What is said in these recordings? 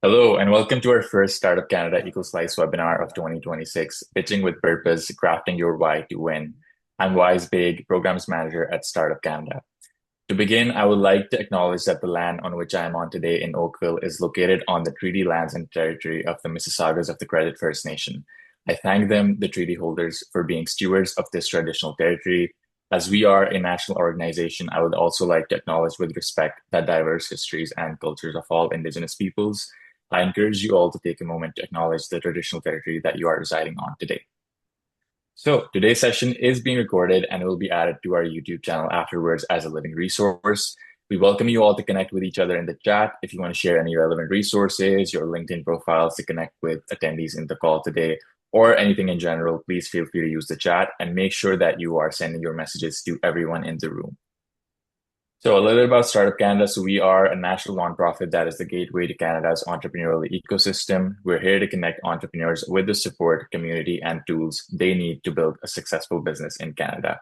Hello, and welcome to our first Startup Canada EcoSlice webinar of 2026, Pitching with Purpose, Crafting Your Why to Win. I'm Wise Big, Programs Manager at Startup Canada. To begin, I would like to acknowledge that the land on which I am on today in Oakville is located on the treaty lands and territory of the Mississaugas of the Credit First Nation. I thank them, the treaty holders, for being stewards of this traditional territory. As we are a national organization, I would also like to acknowledge with respect that diverse histories and cultures of all Indigenous peoples. I encourage you all to take a moment to acknowledge the traditional territory that you are residing on today. So today's session is being recorded and will be added to our YouTube channel afterwards as a living resource. We welcome you all to connect with each other in the chat. If you want to share any relevant resources, your LinkedIn profiles to connect with attendees in the call today, or anything in general, please feel free to use the chat and make sure that you are sending your messages to everyone in the room. So a little bit about Startup Canada. So we are a national nonprofit that is the gateway to Canada's entrepreneurial ecosystem. We're here to connect entrepreneurs with the support, community, and tools they need to build a successful business in Canada.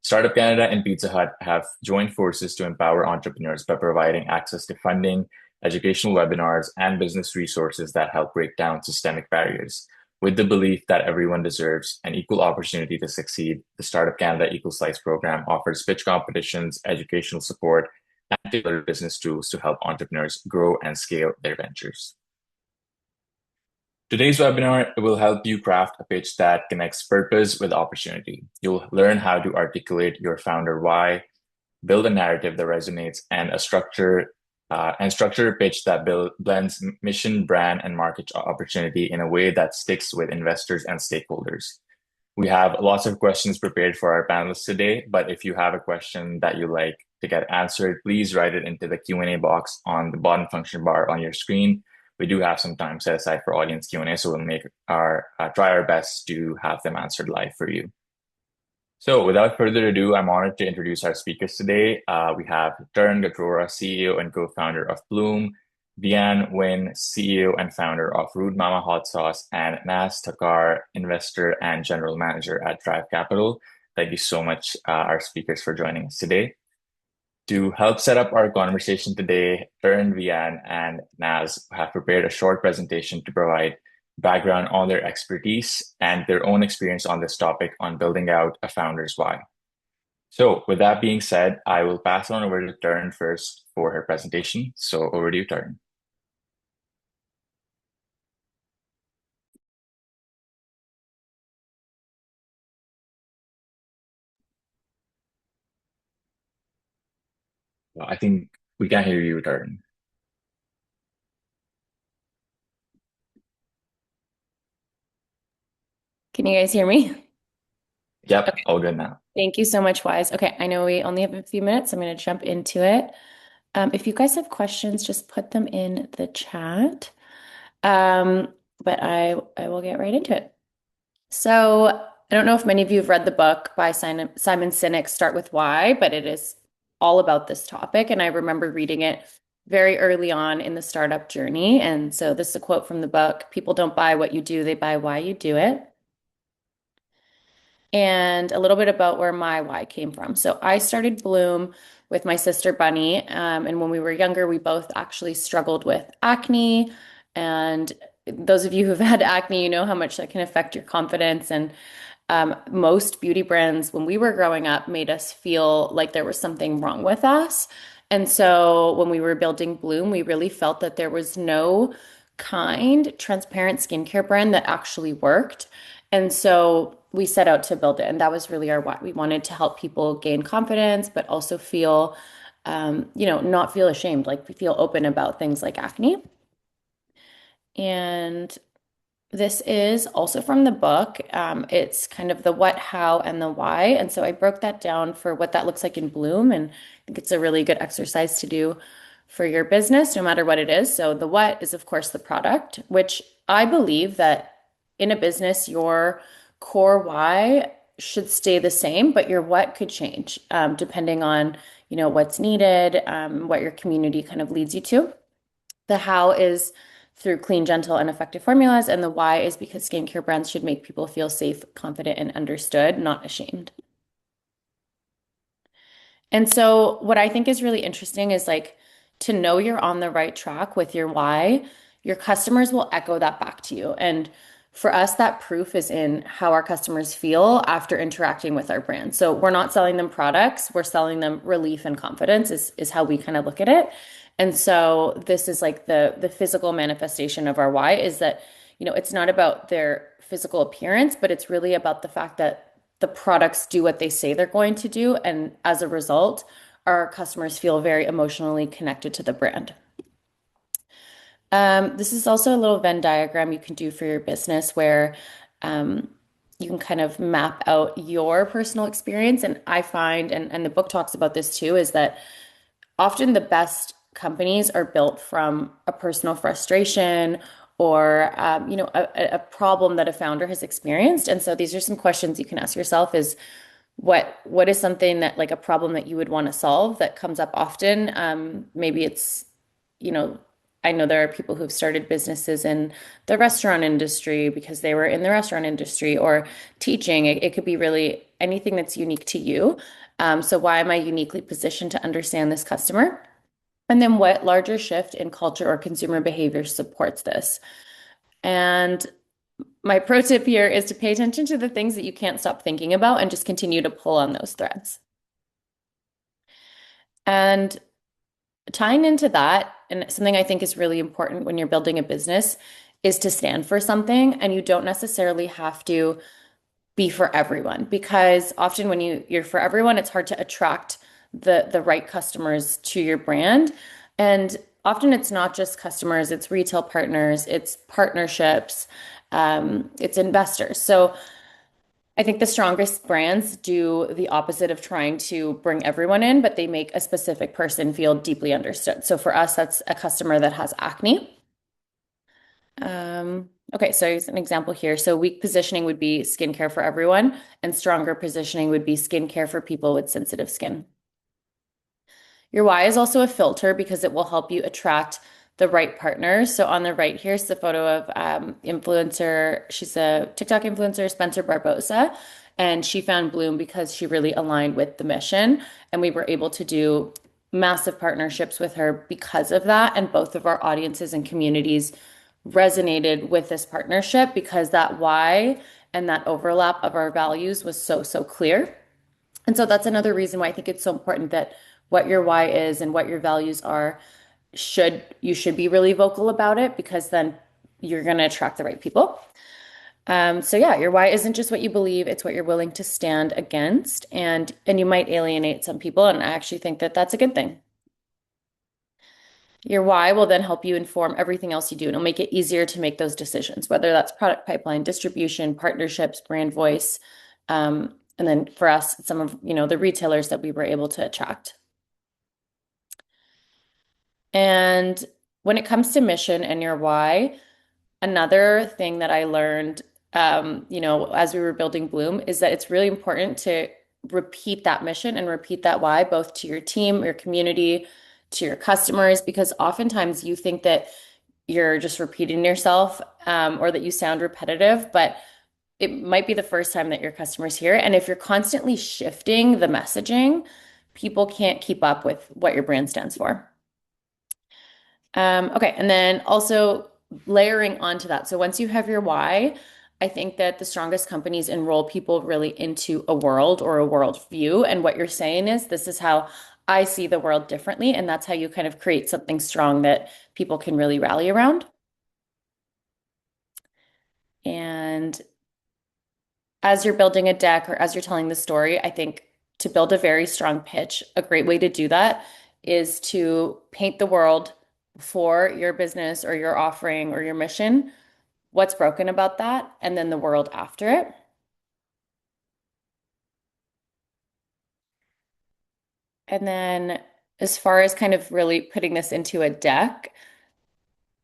Startup Canada and Pizza Hut have joined forces to empower entrepreneurs by providing access to funding, educational webinars, and business resources that help break down systemic barriers. With the belief that everyone deserves an equal opportunity to succeed, the Startup Canada EcoSlice program offers pitch competitions, educational support, and tailored business tools to help entrepreneurs grow and scale their ventures. Today's webinar will help you craft a pitch that connects purpose with opportunity. You'll learn how to articulate your founder why, build a narrative that resonates, and structure a pitch that blends mission, brand, and market opportunity in a way that sticks with investors and stakeholders. We have lots of questions prepared for our panelists today, but if you have a question that you like to get answered, please write it into the Q&A box on the bottom function bar on your screen. We do have some time set aside for audience Q&A, so we'll try our best to have them answered live for you. So without further ado, I'm honored to introduce our speakers today. We have Taran, Ghatrora, CEO and co-founder of Blume, Viet, Nguyen, CEO and founder of Rude Mama Hot Sauce, and Thakkar, investor and general manager at Drive Capital. Thank you so much, our speakers, for joining us today. To help set up our conversation today, Taran, Viet, and Naz have prepared a short presentation to provide background on their expertise and their own experience on this topic on building out a founder's why. So with that being said, I will pass on over to Taran first for her presentation. So over to you, Taran. Well, I think we can't hear you, Taran. Can you guys hear me? Yep, Okay. all good now. Thank you so much, Wise. Okay, I know we only have a few minutes. I'm going to jump into it. If you guys have questions, just put them in the chat. But I will get right into it. So I don't know if many of you have read the book by Simon Sinek, Start with Why, but it is all about this topic. And I remember reading it very early on in the startup journey. And so this is a quote from the book: "People don't buy what you do, they buy why you do it." And a little bit about where my why came from. So I started Blume with my sister Bunny. And when we were younger, we both actually struggled with acne. And those of you who've had acne, you know how much that can affect your confidence. And most beauty brands, when we were growing up, made us feel like there was something wrong with us. And so when we were building Blume, we really felt that there was no kind, transparent skincare brand that actually worked. And so we set out to build it. And that was really our why. We wanted to help people gain confidence, but also feel, not feel ashamed, like feel open about things like acne. And this is also from the book. It's kind of the what, how, and the why. And so I broke that down for what that looks like in Blume. And I think it's a really good exercise to do for your business, no matter what it is. So the what is, of course, the product, which I believe that in a business, your core why should stay the same, but your what could change depending on, what's needed, what your community kind of leads you to. The how is through clean, gentle, and effective formulas. And the why is because skincare brands should make people feel safe, confident, and understood, not ashamed. And so, what I think is really interesting is like to know you're on the right track with your why, your customers will echo that back to you. And for us, that proof is in how our customers feel after interacting with our brand. So we're not selling them products, we're selling them relief and confidence is how we kind of look at it. And so this is like the physical manifestation of our why is that, it's not about their physical appearance, but it's really about the fact that the products do what they say they're going to do. And as a result, our customers feel very emotionally connected to the brand. This is also a little Venn diagram you can do for your business where um, you can kind of map out your personal experience. And I find, and the book talks about this too, is that often the best companies are built from a personal frustration or a problem that a founder has experienced. And so these are some questions you can ask yourself is what is something that like a problem that you would want to solve that comes up often? Maybe it's, you know, I know there are people who've started businesses in the restaurant industry because they were in the restaurant industry or teaching. It could be really anything that's unique to you. So why am I uniquely positioned to understand this customer? And then what larger shift in culture or consumer behavior supports this? And my pro tip here is to pay attention to the things that you can't stop thinking about and just continue to pull on those threads. And tying into that, and something I think is really important when you're building a business is to stand for something. And you don't necessarily have to be for everyone because often when you're for everyone, it's hard to attract the right customers to your brand. And often it's not just customers, it's retail partners, it's partnerships, it's investors. So I think the strongest brands do the opposite of trying to bring everyone in, but they make a specific person feel deeply understood. So for us, that's a customer that has acne. Okay, so here's an example here. So weak positioning would be skincare for everyone, and stronger positioning would be skincare for people with sensitive skin. Your why is also a filter because it will help you attract the right partners. So on the right, here's the photo of influencer. She's a TikTok influencer, Spencer Barbosa, and she found Blume because she really aligned with the mission. And we were able to do massive partnerships with her because of that. And both of our audiences and communities resonated with this partnership because that why and that overlap of our values was so, so clear. And so that's another reason why I think it's so important that what your why is and what your values are you should be really vocal about it because then you're going to attract the right people. So yeah, your why isn't just what you believe, it's what you're willing to stand against and you might alienate some people and I actually think that that's a good thing. Your why will then help you inform everything else you do and it'll make it easier to make those decisions, whether that's product pipeline, distribution, partnerships, brand voice. And then for us, some of, the retailers that we were able to attract. And when it comes to mission and your why, another thing that I learned, as we were building Bloom, is that it's really important to repeat that mission and repeat that why, both to your team, your community, to your customers, because oftentimes you think that you're just repeating yourself, or that you sound repetitive, but it might be the first time that your customers hear it. And if you're constantly shifting the messaging, people can't keep up with what your brand stands for. Okay, and then also layering onto that. So once you have your why, I think that the strongest companies enroll people really into a world or a world view. And what you're saying is, this is how I see the world differently. And that's how you kind of create something strong that people can really rally around. And as you're building a deck or as you're telling the story, I think to build a very strong pitch, a great way to do that is to paint the world for your business or your offering or your mission, what's broken about that, and then the world after it. And then as far as kind of really putting this into a deck,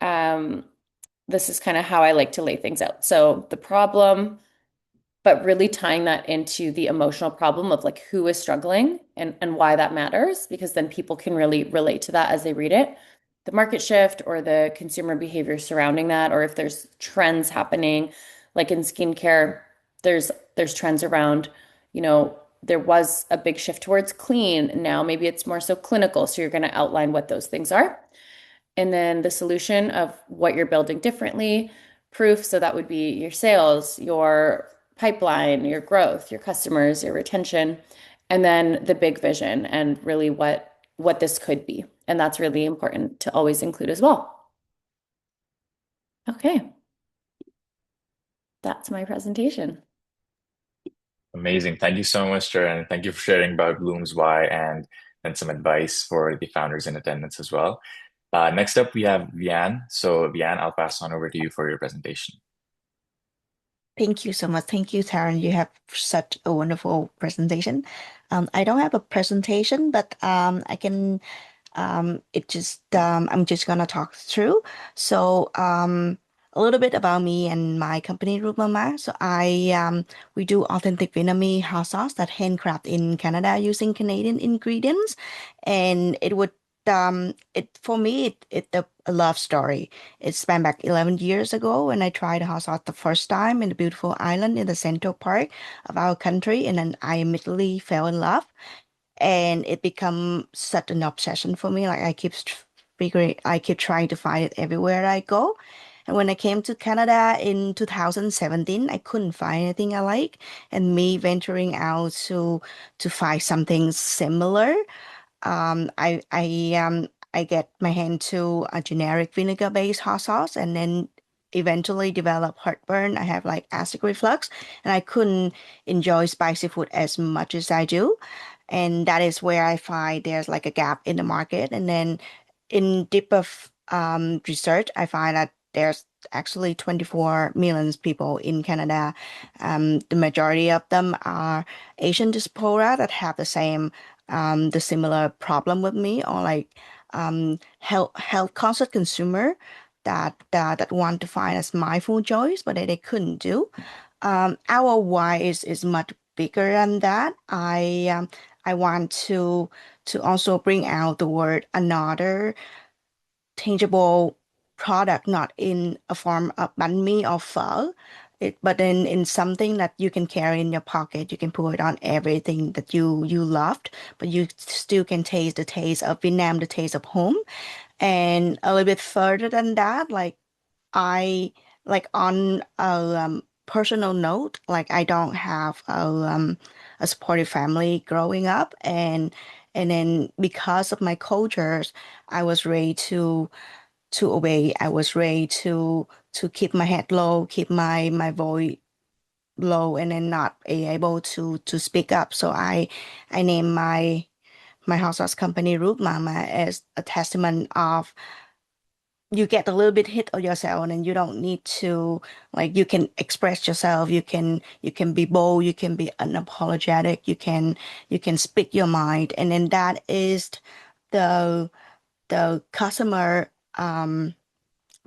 um, this is kind of how I like to lay things out. So the problem, but really tying that into the emotional problem of like who is struggling and why that matters, because then people can really relate to that as they read it. The market shift or the consumer behavior surrounding that, or if there's trends happening, like in skincare, there's trends around, you know, there was a big shift towards clean. Now maybe it's more so clinical. So you're going to outline what those things are. And then the solution of what you're building differently, proof. So that would be your sales, your pipeline, your growth, your customers, your retention, and then the big vision and really what this could be. And that's really important to always include as well. Okay, that's my presentation. Amazing. Thank you so much, Taran. Thank you for sharing about Bloom's why and some advice for the founders in attendance as well. Next up, we have Vian. So, Vian, I'll pass on over to you for your presentation. Thank you so much. Thank you, Taran. You have such a wonderful presentation. I don't have a presentation, but I can I'm just gonna talk through. So a little bit about me and my company Root Mama. So I we do authentic Vietnamese hot sauce that handcraft in Canada using Canadian ingredients, and it would it for me it a love story. It spanned back 11 years ago when I tried hot sauce the first time in the beautiful island in the central part of our country, and then I immediately fell in love and it become such an obsession for me. Like I keep trying to find it everywhere I go. And when I came to Canada in 2017, I couldn't find anything I like. And me venturing out to find something similar, I get my hand to a generic vinegar-based hot sauce, and then eventually develop heartburn. I have like acid reflux, and I couldn't enjoy spicy food as much as I do. And that is where I find there's like a gap in the market. And then in deep of research, I find that there's actually 24 million people in Canada. The majority of them are Asian diaspora that have the similar problem with me, or like health conscious consumer that want to find a mindful choice, but they couldn't do. Our why is much bigger than that. I want to also bring out the word another tangible product, not in a form of banh mi or pho, but in something that you can carry in your pocket. You can put it on everything that you loved, but you still can taste the taste of Vietnam, the taste of home. And a little bit further than that, I like on a personal note, like I don't have a supportive family growing up, and then because of my cultures, I was raised to obey. I was raised to keep my head low, keep my voice low, and then not be able to speak up. So I named my house sauce company Root Mama as a testament of you get a little bit hit on yourself and then you don't need to like you can express yourself, you can be bold, you can be unapologetic, you can speak your mind, and then that is the the customer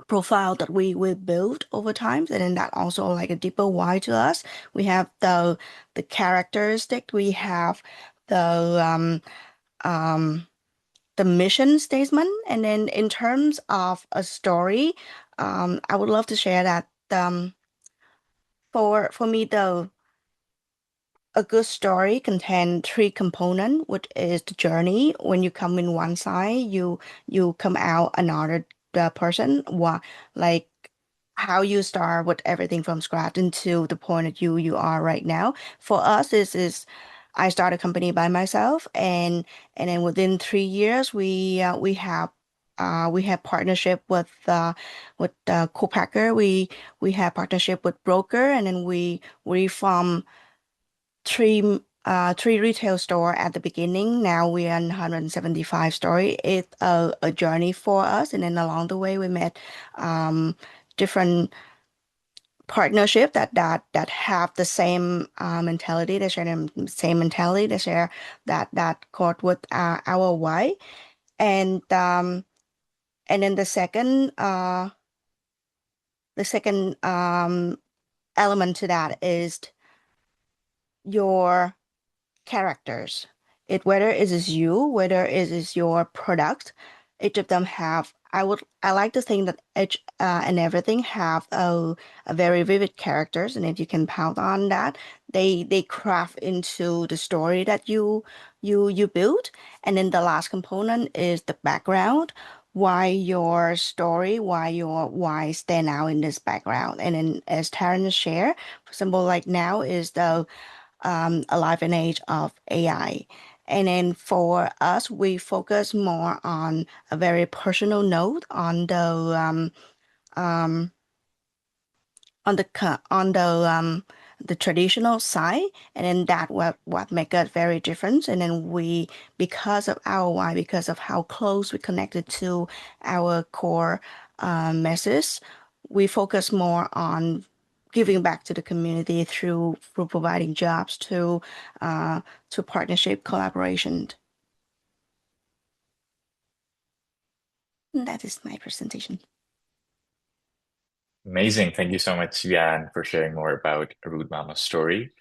profile that we build over time, and then that also like a deeper why to us. We have the characteristic, we have the the mission statement. And then in terms of a story, I would love to share that for me, a good story contains three components, which is the journey. When you come in one side, you come out another the person. What like how you start with everything from scratch into the point that you are right now. For us, this is I started a company by myself, and then within 3 years, we have partnership with co-packer. We have partnership with broker, and then we from three retail store at the beginning. Now we are in 175 store. It's a journey for us, and then along the way we met different partnership that have the same mentality. They share the same mentality. They share that chord with our why, and and then the second element to that is your characters. It whether it is you, whether it is your product, each of them have I like to think that each and everything have a very vivid characters, and if you can pound on that, they craft into the story that you build. And then the last component is the background, why your story, why your why stand out in this background. And then as Taran share, for example, like now is the alive and age of AI. And then for us, we focus more on a very personal note um, on the traditional side, and then that what make us very different. And then we, because of our why, because of how close we connected to our core message, we focus more on giving back to the community through providing jobs to partnership collaboration. That is my presentation. Amazing. Thank you so much, Yan, for sharing more about Rude Mama's story.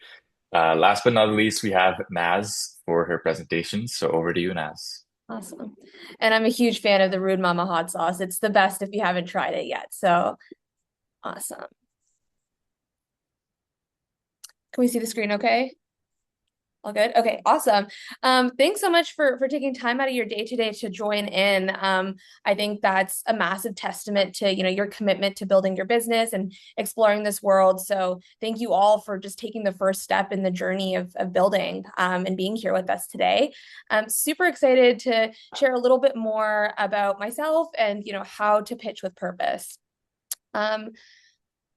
Last but not least, we have Naz for her presentation. So over to you, Naz. Awesome. And I'm a huge fan of the Rude Mama hot sauce. It's the best if you haven't tried it yet. So awesome. Can we see the screen okay? All good? Okay, awesome. Thanks so much for taking time out of your day today to join in. I think that's a massive testament to, your commitment to building your business and exploring this world. So thank you all for just taking the first step in the journey of building and being here with us today. I'm super excited to share a little bit more about myself and, how to pitch with purpose.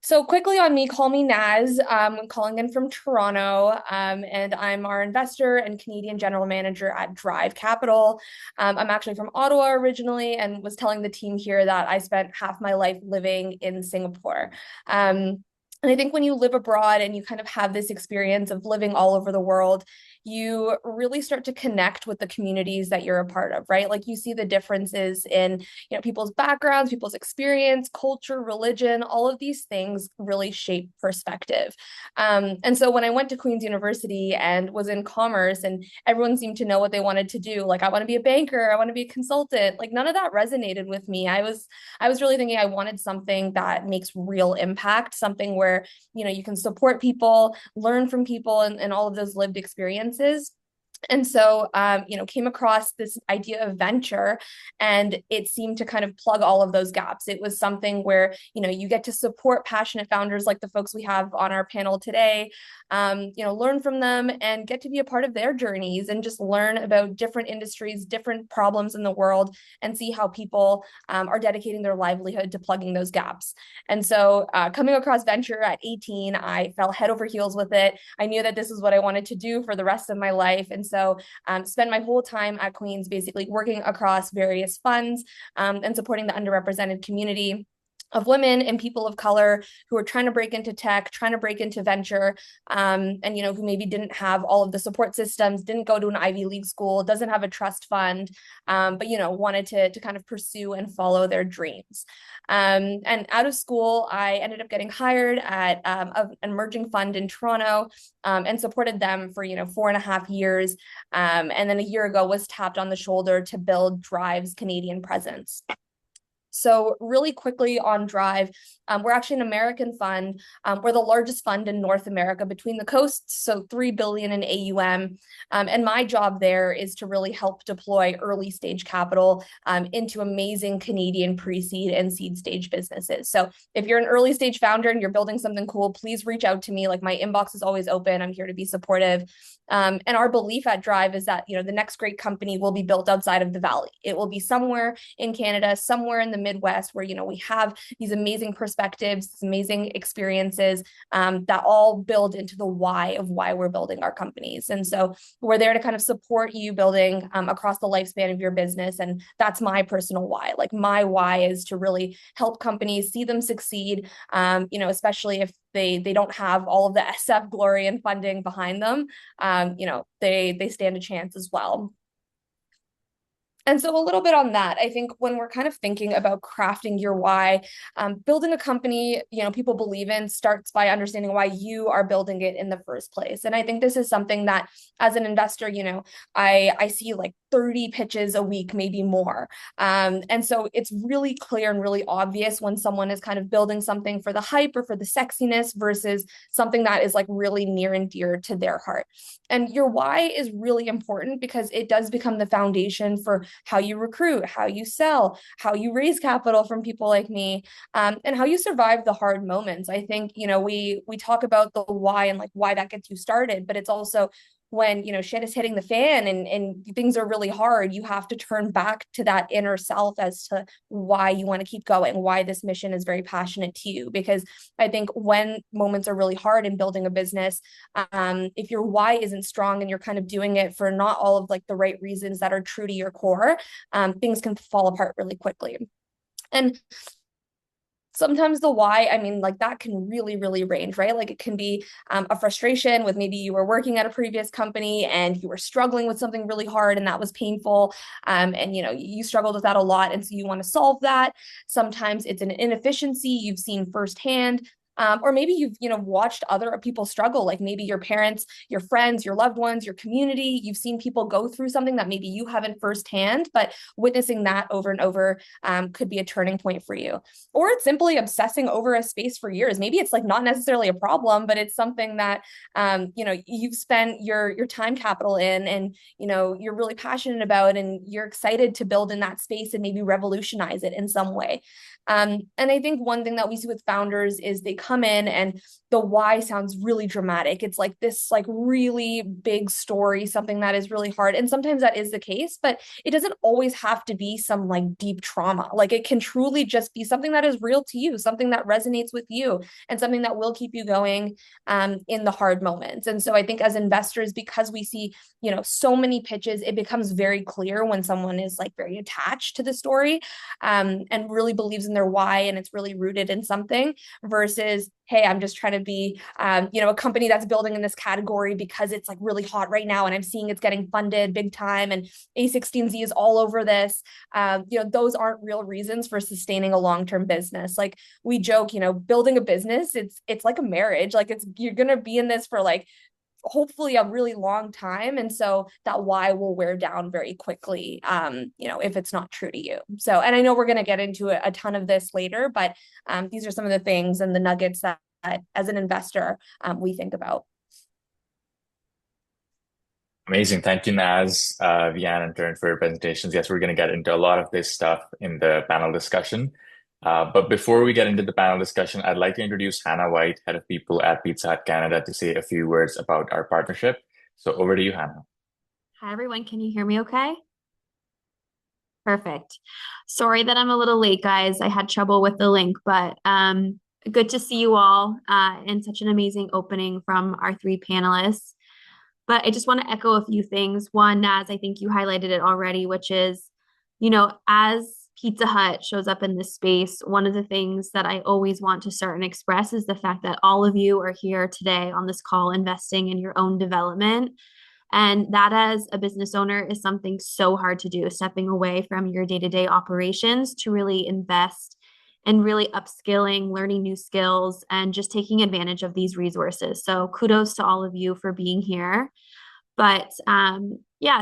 So quickly on me, call me Naz. I'm calling in from Toronto, and I'm our investor and Canadian general manager at Drive Capital. I'm actually from Ottawa originally and was telling the team here that I spent half my life living in Singapore. And I think when you live abroad and you kind of have this experience of living all over the world, you really start to connect with the communities that you're a part of, right? Like you see the differences in, people's backgrounds, people's experience, culture, religion, all of these things really shape perspective. And so when I went to Queen's University and was in commerce and everyone seemed to know what they wanted to do, like I want to be a banker, I want to be a consultant, like none of that resonated with me. I was really thinking I wanted something that makes real impact, something where, you can support people, learn from people and all of those lived experiences. And so, came across this idea of venture, and it seemed to kind of plug all of those gaps. It was something where, you get to support passionate founders like the folks we have on our panel today, learn from them and get to be a part of their journeys and just learn about different industries, different problems in the world, and see how people are dedicating their livelihood to plugging those gaps. And so, coming across venture at 18, I fell head over heels with it. I knew that this is what I wanted to do for the rest of my life. And so spend my whole time at Queen's basically working across various funds and supporting the underrepresented community of women and people of color who are trying to break into tech, trying to break into venture, and who maybe didn't have all of the support systems, didn't go to an Ivy League school, doesn't have a trust fund, but wanted to kind of pursue and follow their dreams. And out of school, I ended up getting hired at an emerging fund in Toronto and supported them for 4.5 years, and then a year ago was tapped on the shoulder to build Drive's Canadian presence. So really quickly on Drive, we're actually an American fund. We're the largest fund in North America between the coasts, so 3 billion in AUM. And my job there is to really help deploy early stage capital into amazing Canadian pre-seed and seed stage businesses. So if you're an early stage founder and you're building something cool, please reach out to me. Like my inbox is always open. I'm here to be supportive. And our belief at Drive is that, the next great company will be built outside of the Valley. It will be somewhere in Canada, somewhere in the Midwest where, we have these amazing perspectives, these amazing experiences that all build into the why of why we're building our companies. And so we're there to kind of support you building across the lifespan of your business. And that's my personal why. Like my why is to really help companies see them succeed, especially if they don't have all of the SF glory and funding behind them. They stand a chance as well. And so a little bit on that, I think when we're kind of thinking about crafting your why, building a company, people believe in starts by understanding why you are building it in the first place. And I think this is something that as an investor, I see like 30 pitches a week, maybe more. And so it's really clear and really obvious when someone is kind of building something for the hype or for the sexiness versus something that is like really near and dear to their heart. And your why is really important because it does become the foundation for how you recruit, how you sell, how you raise capital from people like me, and how you survive the hard moments. I think, we talk about the why and like why that gets you started, but it's also when, shit is hitting the fan and things are really hard, you have to turn back to that inner self as to why you want to keep going, why this mission is very passionate to you. Because I think when moments are really hard in building a business, if your why isn't strong and you're kind of doing it for not all of like the right reasons that are true to your core, things can fall apart really quickly. And sometimes the why, I mean, like that can really, really range, right? Like it can be a frustration with maybe you were working at a previous company and you were struggling with something really hard and that was painful. And, you struggled with that a lot. And so you want to solve that. Sometimes it's an inefficiency you've seen firsthand. Or maybe you've, watched other people struggle, like maybe your parents, your friends, your loved ones, your community. You've seen people go through something that maybe you haven't firsthand, but witnessing that over and over could be a turning point for you. Or it's simply obsessing over a space for years. Maybe it's like not necessarily a problem, but it's something that, you've spent your time capital in and, you're really passionate about and you're excited to build in that space and maybe revolutionize it in some way. And I think one thing that we see with founders is they come in and the why sounds really dramatic. It's like this like really big story, something that is really hard. And sometimes that is the case, but it doesn't always have to be some like deep trauma. Like it can truly just be something that is real to you, something that resonates with you and something that will keep you going in the hard moments. And so I think as investors, because we see, so many pitches, it becomes very clear when someone is like very attached to the story and really believes in their why and it's really rooted in something versus, hey, I'm just trying to be, a company that's building in this category because it's like really hot right now and I'm seeing it's getting funded big time and A16Z is all over this. Those aren't real reasons for sustaining a long-term business. Like we joke, building a business, it's like a marriage. Like you're going to be in this for like hopefully a really long time. And so that why will wear down very quickly, if it's not true to you. So, and I know we're going to get into a ton of this later, but these are some of the things and the nuggets that as an investor, we think about. Amazing. Thank you, Naz, Vian, and Taran for your presentations. Yes, we're going to get into a lot of this stuff in the panel discussion. But before we get into the panel discussion, I'd like to introduce Hannah White, Head of People at Pizza Hut Canada, to say a few words about our partnership. So over to you, Hannah. Hi, everyone. Can you hear me okay? Perfect. Sorry that I'm a little late, guys. I had trouble with the link, but good to see you all and such an amazing opening from our three panelists. But I just want to echo a few things. One, Naz, I think you highlighted it already, which is, as Pizza Hut shows up in this space, one of the things that I always want to start and express is the fact that all of you are here today on this call investing in your own development. And that as a business owner is something so hard to do, stepping away from your day-to-day operations to really invest and really upskilling, learning new skills, and just taking advantage of these resources. So kudos to all of you for being here. But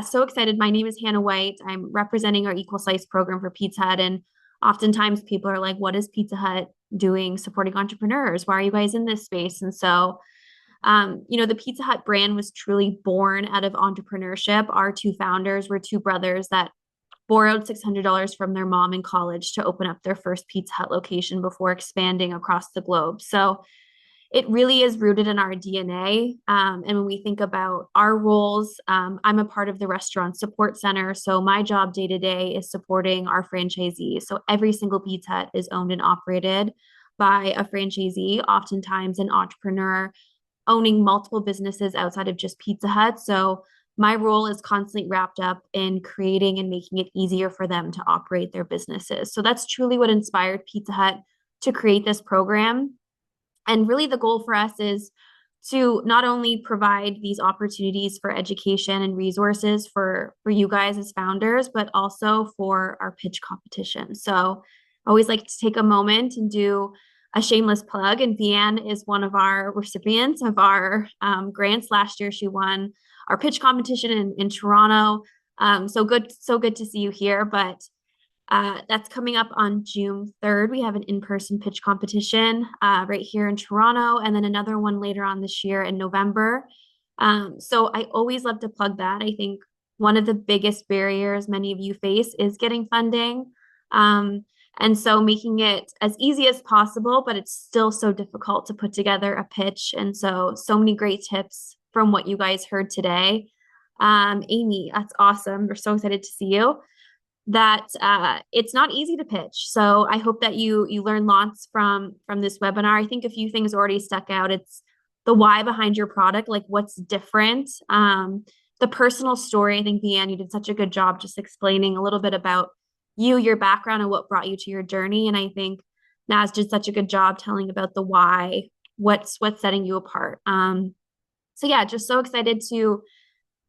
so excited. My name is Hannah White. I'm representing our Equal Slice program for Pizza Hut. And oftentimes people are like, what is Pizza Hut doing supporting entrepreneurs? Why are you guys in this space? And so, the Pizza Hut brand was truly born out of entrepreneurship. Our two founders were two brothers that borrowed $600 from their mom in college to open up their first Pizza Hut location before expanding across the globe. So it really is rooted in our DNA. And when we think about our roles, I'm a part of the restaurant support center. So my job day to day is supporting our franchisees. So every single Pizza Hut is owned and operated by a franchisee, oftentimes an entrepreneur owning multiple businesses outside of just Pizza Hut. So my role is constantly wrapped up in creating and making it easier for them to operate their businesses. So that's truly what inspired Pizza Hut to create this program. And really the goal for us is to not only provide these opportunities for education and resources for you guys as founders, but also for our pitch competition. So I always like to take a moment and do a shameless plug. And Vian is one of our recipients of our grants. Last year, she won our pitch competition in Toronto. So good to see you here. But that's coming up on June 3rd. We have an in-person pitch competition right here in Toronto, and then another one later on this year in November. So I always love to plug that. I think one of the biggest barriers many of you face is getting funding. Um, and so making it as easy as possible, but it's still so difficult to put together a pitch. And so many great tips from what you guys heard today. Amy, that's awesome. We're so excited to see you. That it's not easy to pitch. So I hope that you learn lots from this webinar. I think a few things already stuck out. It's the why behind your product, like what's different. The personal story. I think Vian, you did such a good job just explaining a little bit about you, your background, and what brought you to your journey. And I think Naz did such a good job telling about the why, what's setting you apart. So yeah, just so excited to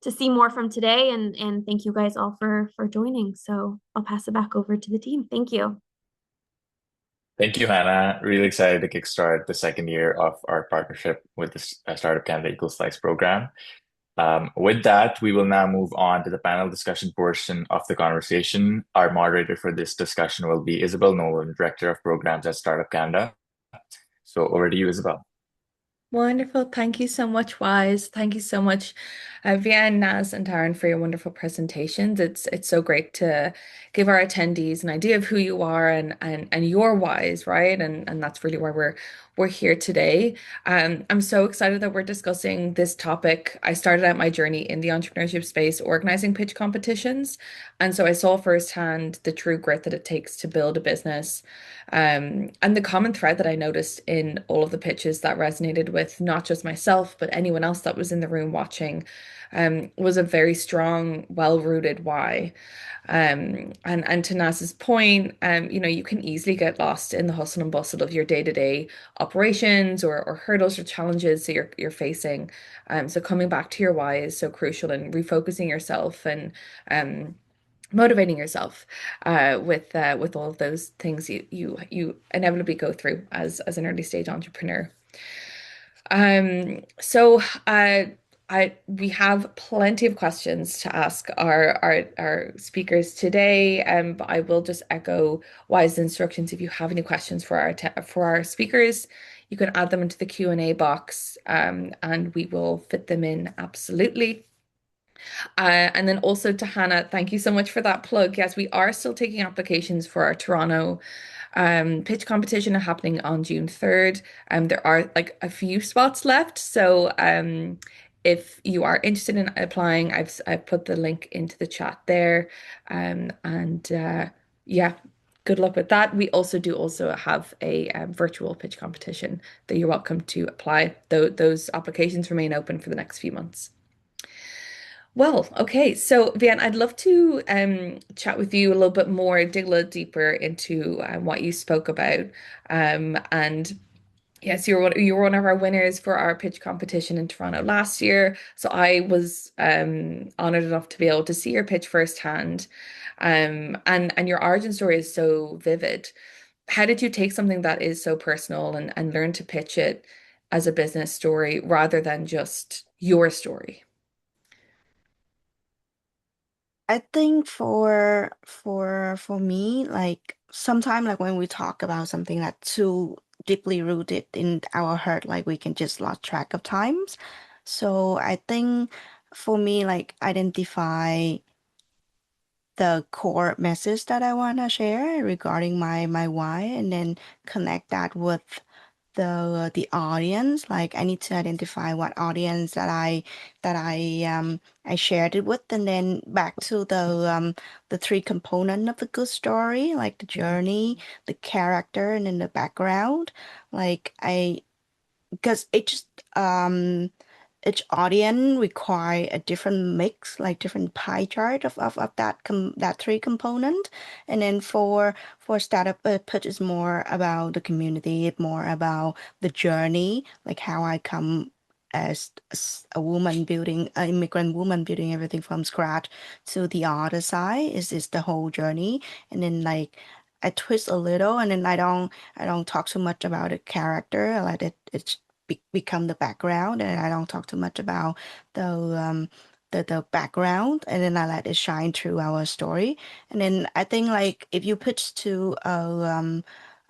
see more from today, and thank you guys all for joining. So I'll pass it back over to the team. Thank you. Thank you, Hannah. Really excited to kickstart the second year of our partnership with the Startup Canada Equal Slice program. With that, we will now move on to the panel discussion portion of the conversation. Our moderator for this discussion will be Isabel Nolan, Director of Programs at Startup Canada. So over to you, Isabel. Wonderful. Thank you so much, Wise. Thank you so much, Vian, Naz, and Taran, for your wonderful presentations. It's so great to give our attendees an idea of who you are and your whys, right? And that's really why we're here today. I'm so excited that we're discussing this topic. I started out my journey in the entrepreneurship space organizing pitch competitions, and so I saw firsthand the true grit that it takes to build a business. And the common thread that I noticed in all of the pitches that resonated with not just myself, but anyone else that was in the room watching, was a very strong, well-rooted why. And to Nas's point, you can easily get lost in the hustle and bustle of your day-to-day operations or hurdles or challenges that you're facing. So coming back to your why is so crucial, and refocusing yourself and motivating yourself with all of those things you inevitably go through as an early stage entrepreneur. So we have plenty of questions to ask our speakers today, but I will just echo Wise instructions. If you have any questions for our speakers, you can add them into the Q&A box, and we will fit them in absolutely. And then also to Hannah, thank you so much for that plug. Yes, we are still taking applications for our Toronto pitch competition happening on June 3rd. There are like a few spots left. So if you are interested in applying, I've put the link into the chat there. And yeah, good luck with that. We also have a virtual pitch competition that you're welcome to apply. Those applications remain open for the next few months. Well, okay. So, Vian, I'd love to chat with you a little bit more, dig a little deeper into what you spoke about. And yes, you were one of our winners for our pitch competition in Toronto last year. So I was honored enough to be able to see your pitch firsthand. And your origin story is so vivid. How did you take something that is so personal and learn to pitch it as a business story rather than just your story? I think for me, like sometimes like when we talk about something that's too deeply rooted in our heart, like we can just lose track of times. So I think for me, like identify the core message that I want to share regarding my why, and then connect that with the audience. Like I need to identify what audience that I shared it with, and then back to the three component of a good story, like the journey, the character, and then the background. Like I because each audience require a different mix, like different pie chart of that three component. And then for startup pitch is more about the community, more about the journey, like how I come as a woman building an immigrant woman building everything from scratch to the other side is the whole journey. And then like I twist a little, and then I don't talk too much about the character. I let it become the background, and I don't talk too much about the um the background, and then I let it shine through our story. And then I think like if you pitch to a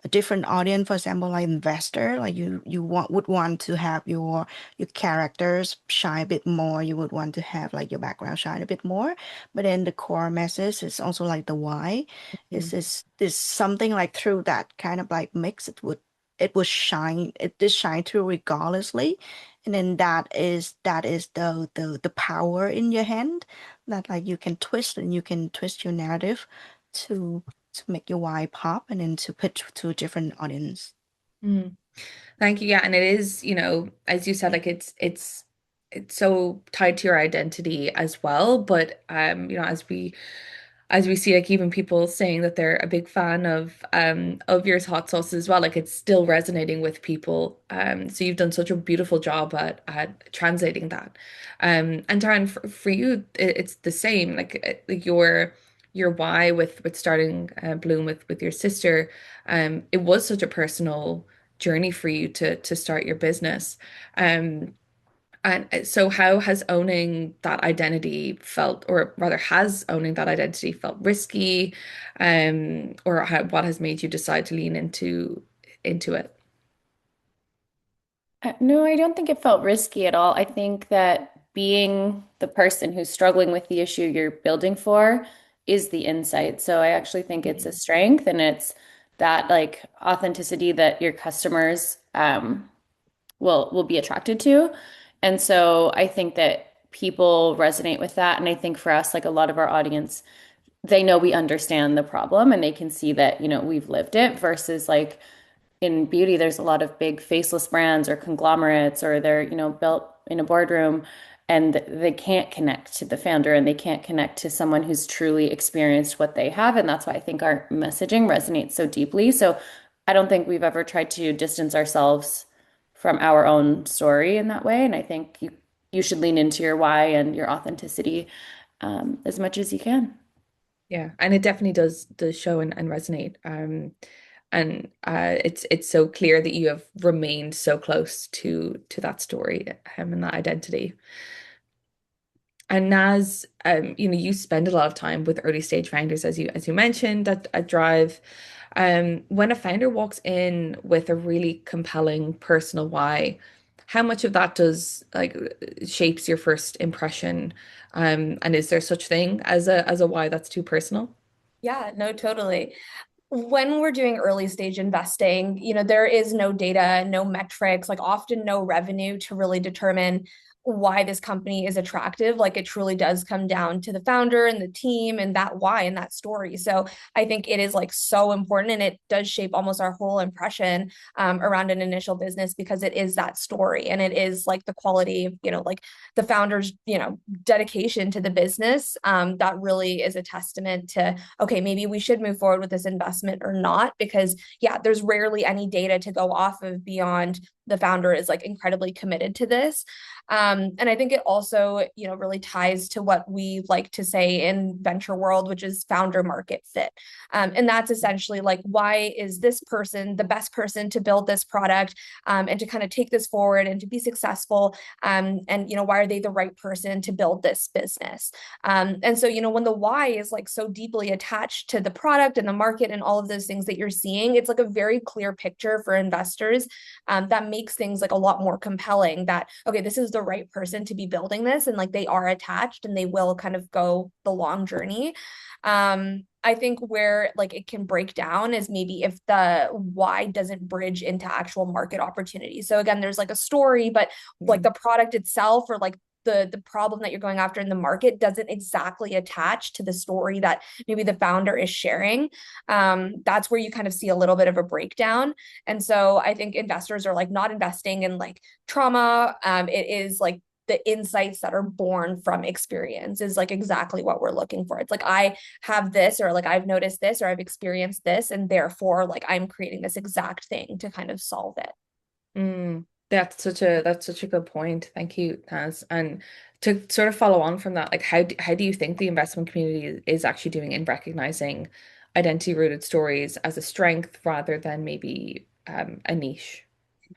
different audience, for example, like investor, like you would want to have your characters shine a bit more. You would want to have like your background shine a bit more. But then the core message is also like the why. Is something like through that kind of like mix, it would shine, it did shine through regardlessly. And then that is the power in your hand, that like you can twist, and you can twist your narrative to make your why pop, and then to pitch to a different audience. Mm. Thank you. Yeah, and it is, as you said, like it's so tied to your identity as well. But as we see, like even people saying that they're a big fan of your hot sauces as well, like it's still resonating with people. So you've done such a beautiful job at translating that. And Taran, for you, it's the same. Like your why with starting Bloom with your sister, it was such a personal journey for you to start your business. Um, and so how has owning that identity felt, or rather has owning that identity felt risky, or what has made you decide to lean into it? No, I don't think it felt risky at all. I think that being the person who's struggling with the issue you're building for is the insight. So I actually think it's a strength, and it's that like authenticity that your customers will be attracted to. And so I think that people resonate with that. And I think for us, like a lot of our audience, they know we understand the problem and they can see that, we've lived it versus like in beauty, there's a lot of big faceless brands or conglomerates, or they're, built in a boardroom, and they can't connect to the founder, and they can't connect to someone who's truly experienced what they have. And that's why I think our messaging resonates so deeply. So I don't think we've ever tried to distance ourselves from our own story in that way. And I think you should lean into your why and your authenticity as much as you can. Yeah, and it definitely does show and resonate. And it's so clear that you have remained so close to that story, and that identity. And Naz, you spend a lot of time with early stage founders, as you mentioned at Drive. When a founder walks in with a really compelling personal why, how much of that does like shapes your first impression? And is there such thing as a why that's too personal? Yeah, no, totally. When we're doing early stage investing, there is no data, no metrics, like often no revenue to really determine why this company is attractive. Like it truly does come down to the founder and the team and that why and that story. So I think it is like so important, and it does shape almost our whole impression around an initial business, because it is that story and it is like the quality, like the founder's, dedication to the business, that really is a testament to, okay, maybe we should move forward with this investment or not, because yeah, there's rarely any data to go off of beyond the founder is like incredibly committed to this. And I think it also, really ties to what we like to say in venture world, which is founder market fit. And that's essentially like, why is this person the best person to build this product, and to kind of take this forward and to be successful? And, why are they the right person to build this business? And so, when the why is like so deeply attached to the product and the market and all of those things that you're seeing, it's like a very clear picture for investors, that makes things like a lot more compelling, that, okay, this is the right person to be building this, and like they are attached and they will kind of go the long journey. I think where like it can break down is maybe if the why doesn't bridge into actual market opportunities. So again, there's like a story, but like the product itself, or like the problem that you're going after in the market doesn't exactly attach to the story that maybe the founder is sharing. That's where you kind of see a little bit of a breakdown. And so I think investors are like not investing in like trauma. It is like the insights that are born from experience is like exactly what we're looking for. It's like, I have this, or like I've noticed this, or I've experienced this, and therefore like I'm creating this exact thing to kind of solve it. That's such a good point. Thank you, Taz. And to sort of follow on from that, like how do you think the investment community is actually doing in recognizing identity rooted stories as a strength rather than maybe a niche?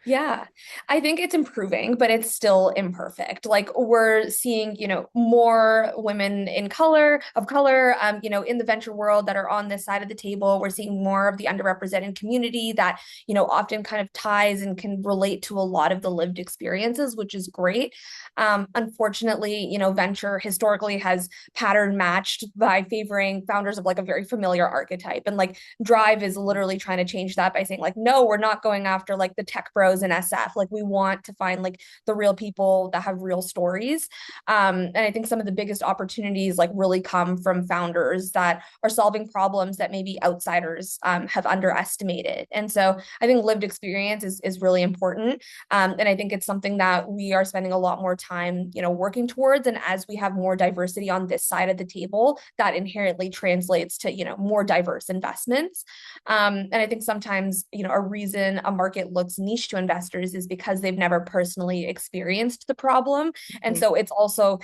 Yeah, I think it's improving, but it's still imperfect. Like we're seeing, more women of color, in the venture world that are on this side of the table. We're seeing more of the underrepresented community that, often kind of ties and can relate to a lot of the lived experiences, which is great. Unfortunately, venture historically has pattern matched by favoring founders of like a very familiar archetype. And like Drive is literally trying to change that by saying like, no, we're not going after like the tech bros in SF. Like we want to find like the real people that have real stories. And I think some of the biggest opportunities like really come from founders that are solving problems that maybe outsiders have underestimated. And so I think lived experience is really important. And I think it's something that we are spending a lot more time, working towards. And as we have more diversity on this side of the table, that inherently translates to, more diverse investments. And I think sometimes, a reason a market looks niche to investors is because they've never personally experienced the problem. And Mhm. so it's also,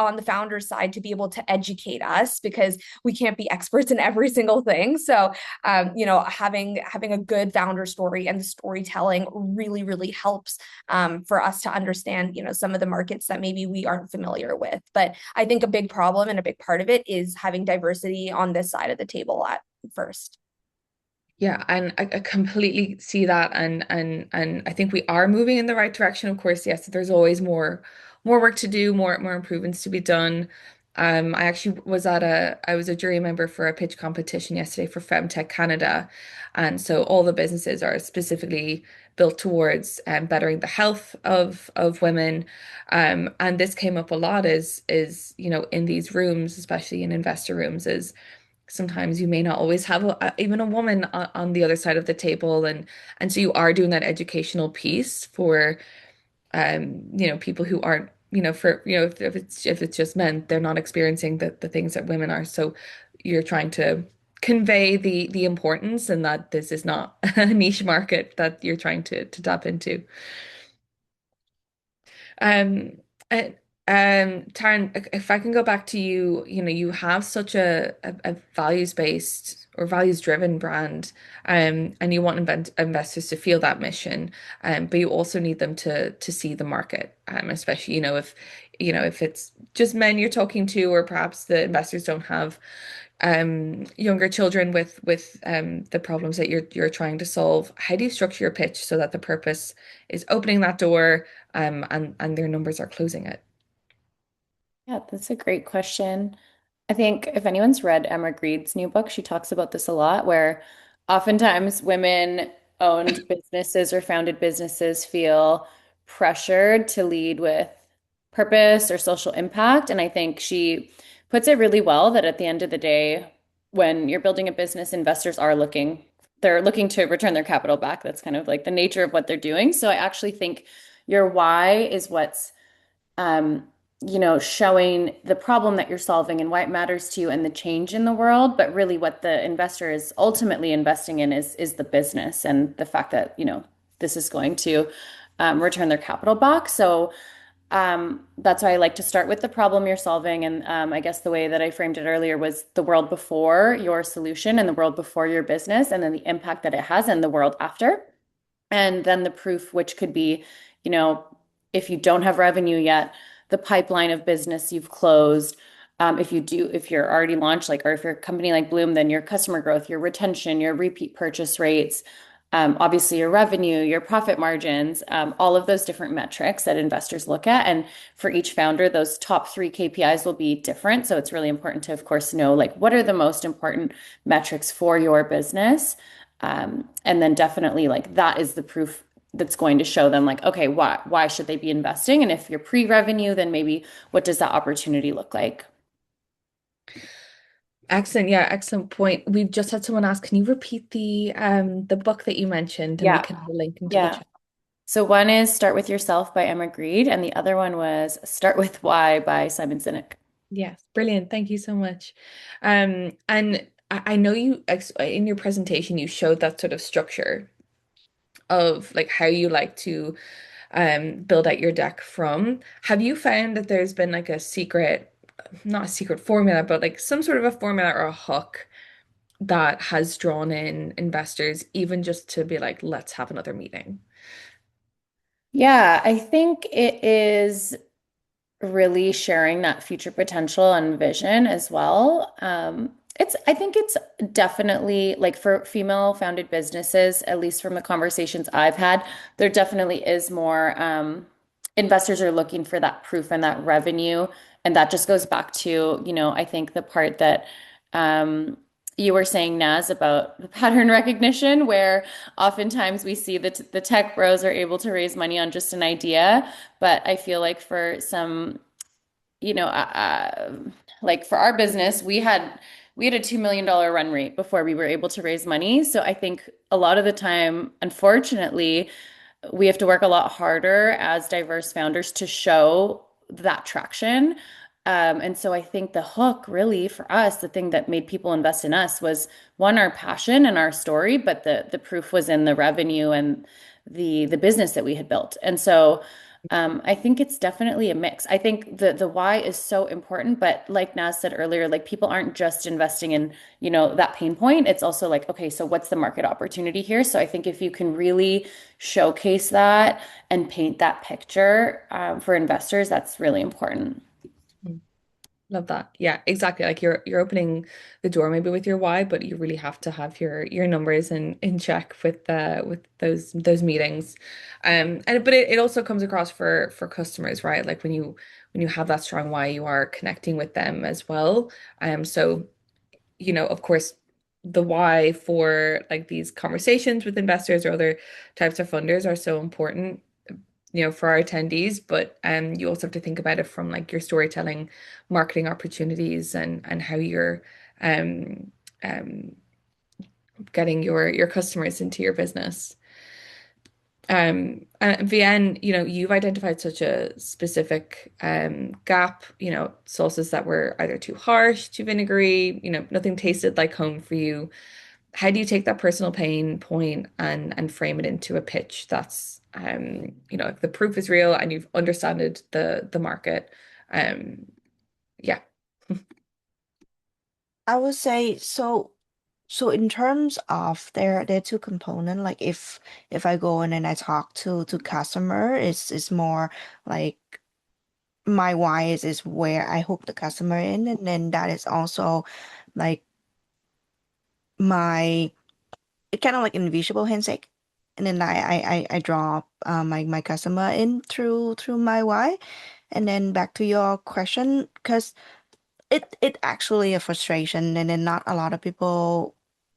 on the founder side to be able to educate us because we can't be experts in every single thing. So, having a good founder story and the storytelling really, really helps for us to understand, some of the markets that maybe we aren't familiar with. But I think a big problem and a big part of it is having diversity on this side of the table at first. Yeah, and I completely see that, and I think we are moving in the right direction. Of course, yes, there's always more work to do, more improvements to be done. I actually I was a jury member for a pitch competition yesterday for Femtech Canada, and so all the businesses are specifically built towards bettering the health of women. And this came up a lot is in these rooms, especially in investor rooms, is sometimes you may not always have even a woman on the other side of the table, and so you are doing that educational piece for people who aren't, for if it's just men, they're not experiencing the things that women are. So you're trying to convey the importance and that this is not a niche market that you're trying to tap into. Um, uh, Taran, if I can go back to you, you have such a values-based or values-driven brand, and you want investors to feel that mission, but you also need them to see the market, especially, if it's just men you're talking to, or perhaps the investors don't have younger children with the problems that you're trying to solve. How do you structure your pitch so that the purpose is opening that door, and their numbers are closing it? Yeah, that's a great question. I think if anyone's read Emma Greed's new book, she talks about this a lot, where oftentimes women-owned businesses or founded businesses feel pressured to lead with purpose or social impact. And I think she puts it really well that at the end of the day, when you're building a business, investors are they're looking to return their capital back. That's kind of like the nature of what they're doing. So I actually think your why is what's um, showing the problem that you're solving and why it matters to you and the change in the world. But really, what the investor is ultimately investing in is the business and the fact that, this is going to return their capital back. So that's why I like to start with the problem you're solving. And I guess the way that I framed it earlier was the world before your solution and the world before your business, and then the impact that it has in the world after. And then the proof, which could be, you know, if you don't have revenue yet, the pipeline of business you've closed. If you're already launched, like, or if you're a company like Blume, then your customer growth, your retention, your repeat purchase rates, obviously your revenue, your profit margins, all of those different metrics that investors look at. And for each founder, those top three KPIs will be different. So it's really important to, of course, know like what are the most important metrics for your business. And then definitely like that is the proof that's going to show them like, okay, why should they be investing? And if you're pre-revenue, then maybe what does that opportunity look like? Excellent. Yeah, excellent point. We've just had someone ask, can you repeat the book that you mentioned, and we Yeah. can have a link into the Yeah. chat. So one is Start With Yourself by Emma Greed, and the other one was Start With Why by Simon Sinek. Yes, brilliant. Thank you so much. And I know in your presentation you showed that sort of structure of like how you like to build out your deck from. Have you found that there's been like a secret, not a secret formula, but like some sort of a formula or a hook that has drawn in investors, even just to be like, let's have another meeting? Yeah, I think it is really sharing that future potential and vision as well. I think it's definitely like for female founded businesses, at least from the conversations I've had, there definitely is more, investors are looking for that proof and that revenue. And that just goes back to, I think the part that, um, you were saying, Naz, about the pattern recognition, where oftentimes we see that the tech bros are able to raise money on just an idea. But I feel like for some, you know, like for our business, we had a $2 million run rate before we were able to raise money. So I think a lot of the time, unfortunately, we have to work a lot harder as diverse founders to show that traction. And so I think the hook really for us, the thing that made people invest in us was one, our passion and our story, but the proof was in the revenue and the business that we had built. And so I think it's definitely a mix. I think the why is so important, but like Naz said earlier, like people aren't just investing in, that pain point. It's also like, okay, so what's the market opportunity here? So I think if you can really showcase that and paint that picture, for investors, that's really important. Love that. Yeah, exactly. Like you're opening the door maybe with your why, but you really have to have your numbers in check with those meetings. And but it also comes across for customers, right? Like when you have that strong why, you are connecting with them as well. So of course, the why for like these conversations with investors or other types of funders are so important, for our attendees, but you also have to think about it from like your storytelling, marketing opportunities, and how you're um um getting your customers into your business. And Vienne, you've identified such a specific gap, sauces that were either too harsh, too vinegary, nothing tasted like home for you. How do you take that personal pain point and frame it into a pitch that's like the proof is real and you've understood the market? Um, yeah. I would say so. So in terms of there are two components. Like if I go in and I talk to customer, it's more like my why is where I hook the customer in, and then that is also like my it kind of like invisible handshake, and then I draw my customer in through my why, and then back to your question, because it actually a frustration, and then not a lot of people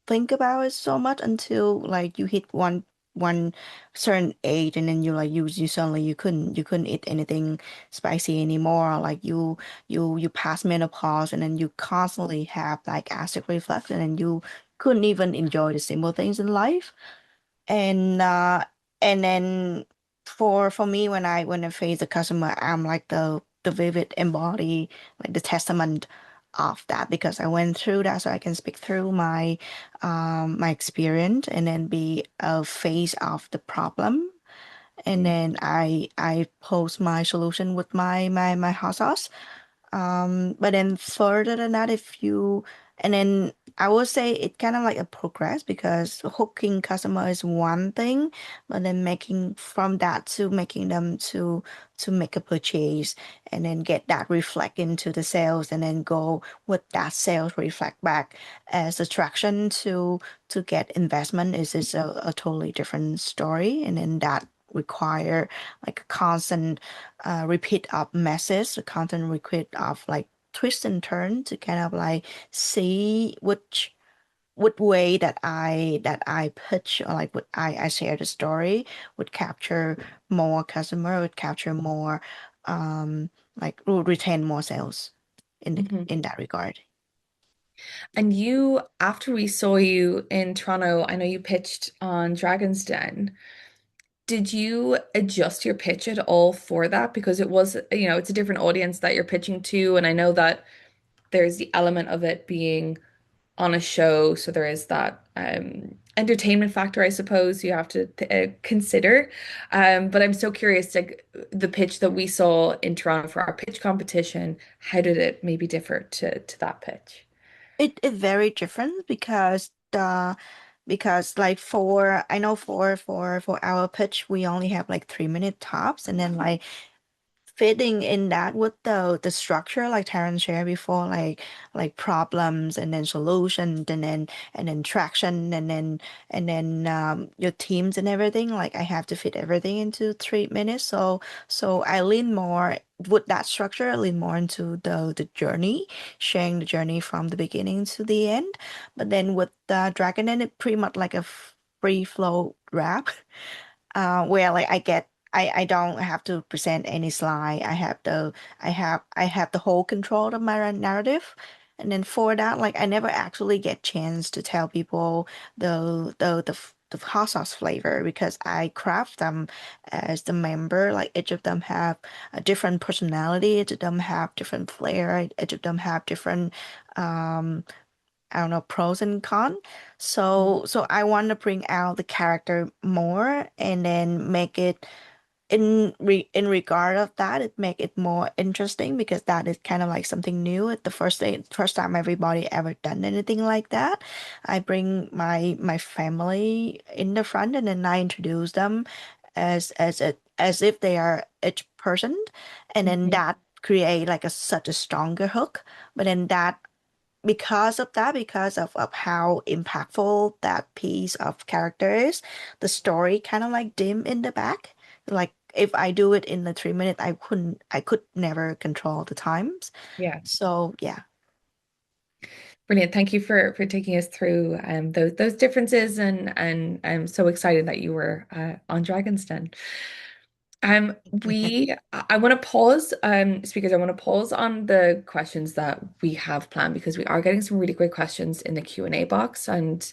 think about it so much until like you hit one certain age, and then you suddenly you couldn't eat anything spicy anymore, like you pass menopause, and then you constantly have like acid reflux, and then you couldn't even enjoy the simple things in life. And then for me, when I face the customer, I'm like the vivid embody, like the testament of that, because I went through that, so I can speak through my experience, and then be a face of the problem, and then I post my solution with my hot sauce. But then further than that, and then I would say it kind of like a progress, because hooking customer is one thing, but then making from that to making them to make a purchase, and then get that reflect into the sales, and then go with that sales reflect back as attraction to get investment is a totally different story, and then that require like a constant repeat of message, a constant repeat of like twist and turn to kind of like see which way that I pitch, or like what I share the story would capture more customer, would capture more like would retain more sales Mhm. in that regard. And after we saw you in Toronto, I know you pitched on Dragon's Den. Did you adjust your pitch at all for that? Because it's a different audience that you're pitching to, and I know that there's the element of it being on a show, so there is that entertainment factor, I suppose, you have to consider. But I'm so curious, like the pitch that we saw in Toronto for our pitch competition, how did it maybe differ to that pitch? It very different because like for I know for our pitch we only have like 3 minute tops, and then like fitting in that with the structure like Taran shared before, like problems and then solution and then traction and then your teams and everything. Like I have to fit everything into 3 minutes. So I lean more with that structure. I lean more into the journey, sharing the journey from the beginning to the end. But then with the Dragon, then it pretty much like a free flow rap where like I don't have to present any slide. I have the whole control of my narrative. And then for that, like I never actually get chance to tell people the hot sauce flavor because I craft them as the member. Like each of them have a different personality, each of them have different flair, each of them have different um I don't know, pros and cons. So I want to bring out the character more and then make it in regard of that, it make it more interesting because that is kind of like something new. It's the first time everybody ever done anything like that. I bring my family in the front and then I introduce them as if they are each person, and then Mhm. that create like a such a stronger hook. But then that because of that, because of how impactful that piece of character is, the story kind of like dim in the back. Like if I do it in the 3 minute, I could never control the times. Yeah. So yeah. Brilliant. Thank you for taking us through those differences, and I'm so excited that you were on Dragon's Den. I want to pause, speakers, I want to pause on the questions that we have planned because we are getting some really great questions in the Q&A box, and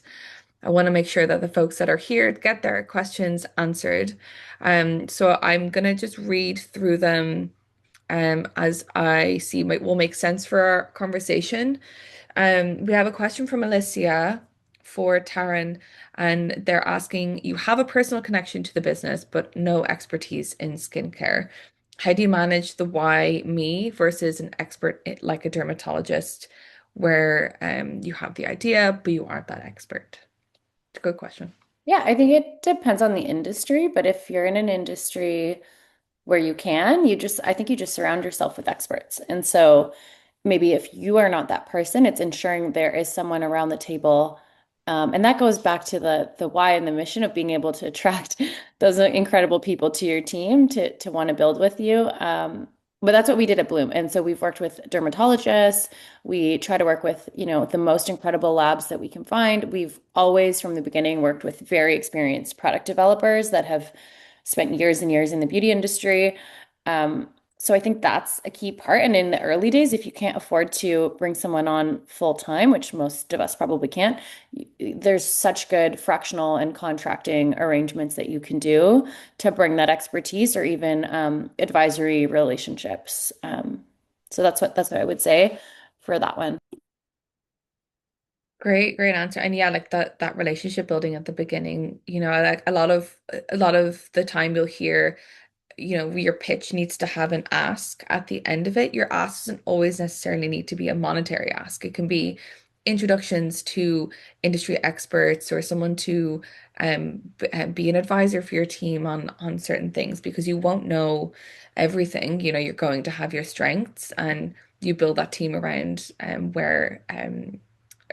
I want to make sure that the folks that are here get their questions answered. So I'm gonna just read through them as I see will make sense for our conversation. We have a question from Alicia for Taran, and they're asking, you have a personal connection to the business, but no expertise in skincare. How do you manage the why me versus an expert like a dermatologist, where you have the idea, but you aren't that expert? It's a good question. Yeah, I think it depends on the industry, but if you're in an industry where you can, I think you just surround yourself with experts. And so maybe if you are not that person, it's ensuring there is someone around the table. And that goes back to the why and the mission of being able to attract those incredible people to your team to want to build with you. But that's what we did at Blume. And so we've worked with dermatologists. We try to work with, the most incredible labs that we can find. We've always, from the beginning, worked with very experienced product developers that have spent years and years in the beauty industry. So I think that's a key part. And in the early days, if you can't afford to bring someone on full time, which most of us probably can't, there's such good fractional and contracting arrangements that you can do to bring that expertise or even advisory relationships. So that's what I would say for that one. Great answer. And yeah, like that relationship building at the beginning, like a lot of the time you'll hear, your pitch needs to have an ask at the end of it. Your ask doesn't always necessarily need to be a monetary ask. It can be introductions to industry experts or someone to be an advisor for your team on certain things because you won't know everything. You're going to have your strengths and you build that team around where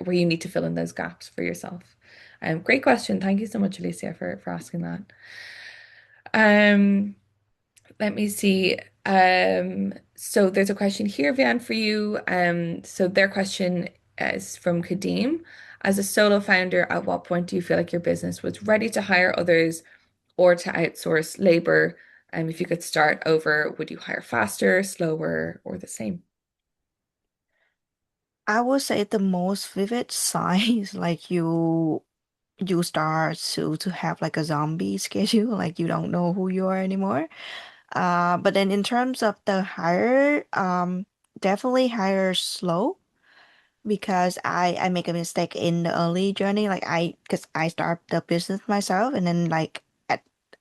you need to fill in those gaps for yourself. Great question. Thank you so much, Alicia, for asking that. Um, Let me see. So there's a question here, Vian, for you. So their question is from Kadeem. As a solo founder, at what point do you feel like your business was ready to hire others or to outsource labor? If you could start over, would you hire faster, slower, or the same? I would say the most vivid sign is like you start to have like a zombie schedule, like you don't know who you are anymore. But then in terms of the hire, definitely hire slow because I make a mistake in the early journey. Like because I start the business myself, and then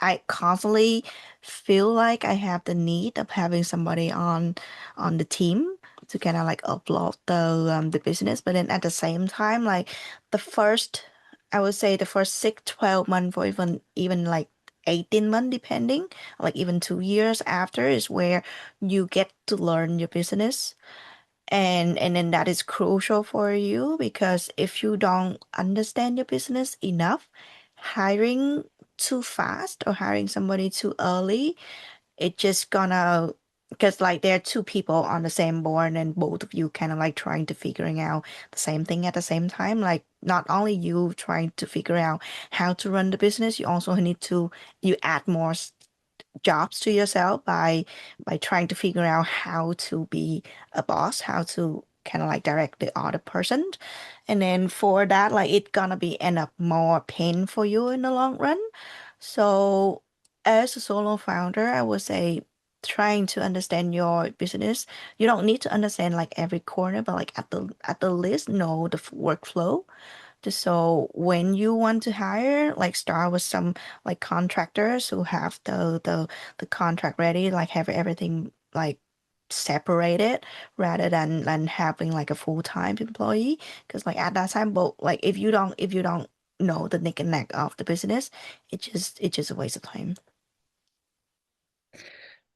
I constantly feel like I have the need of having somebody on the team. to kind of like upload the business. But then at the same time, like the first, I would say the first 6, 12 months, or even like 18 months, depending, like even 2 years after, is where you get to learn your business. And then that is crucial for you, because if you don't understand your business enough, hiring too fast or hiring somebody too early, it just gonna, because like there are two people on the same board and both of you kind of like trying to figuring out the same thing at the same time. Like not only you trying to figure out how to run the business, you also need to you add more jobs to yourself by trying to figure out how to be a boss, how to kind of like direct the other person. And then for that, like it gonna be end up more pain for you in the long run. So as a solo founder, I would say trying to understand your business. You don't need to understand like every corner, but like at the least know the workflow. Just so when you want to hire, like start with some like contractors who have the contract ready, like have everything like separated rather than having like a full-time employee. Because like at that time, but like if you don't know the nick and neck of the business, it's just a waste of time.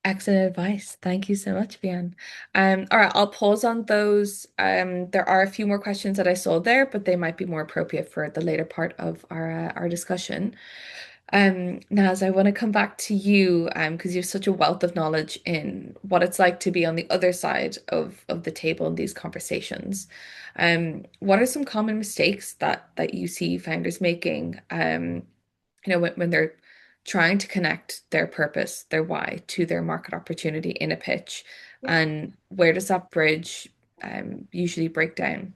Excellent advice. Thank you so much, Vian. All right, I'll pause on those. There are a few more questions that I saw there, but they might be more appropriate for the later part of our discussion. Naz, I want to come back to you, because you have such a wealth of knowledge in what it's like to be on the other side of the table in these conversations. What are some common mistakes that you see founders making? When they're trying to connect their purpose, their why, to their market opportunity in a pitch, and where does that bridge usually break down?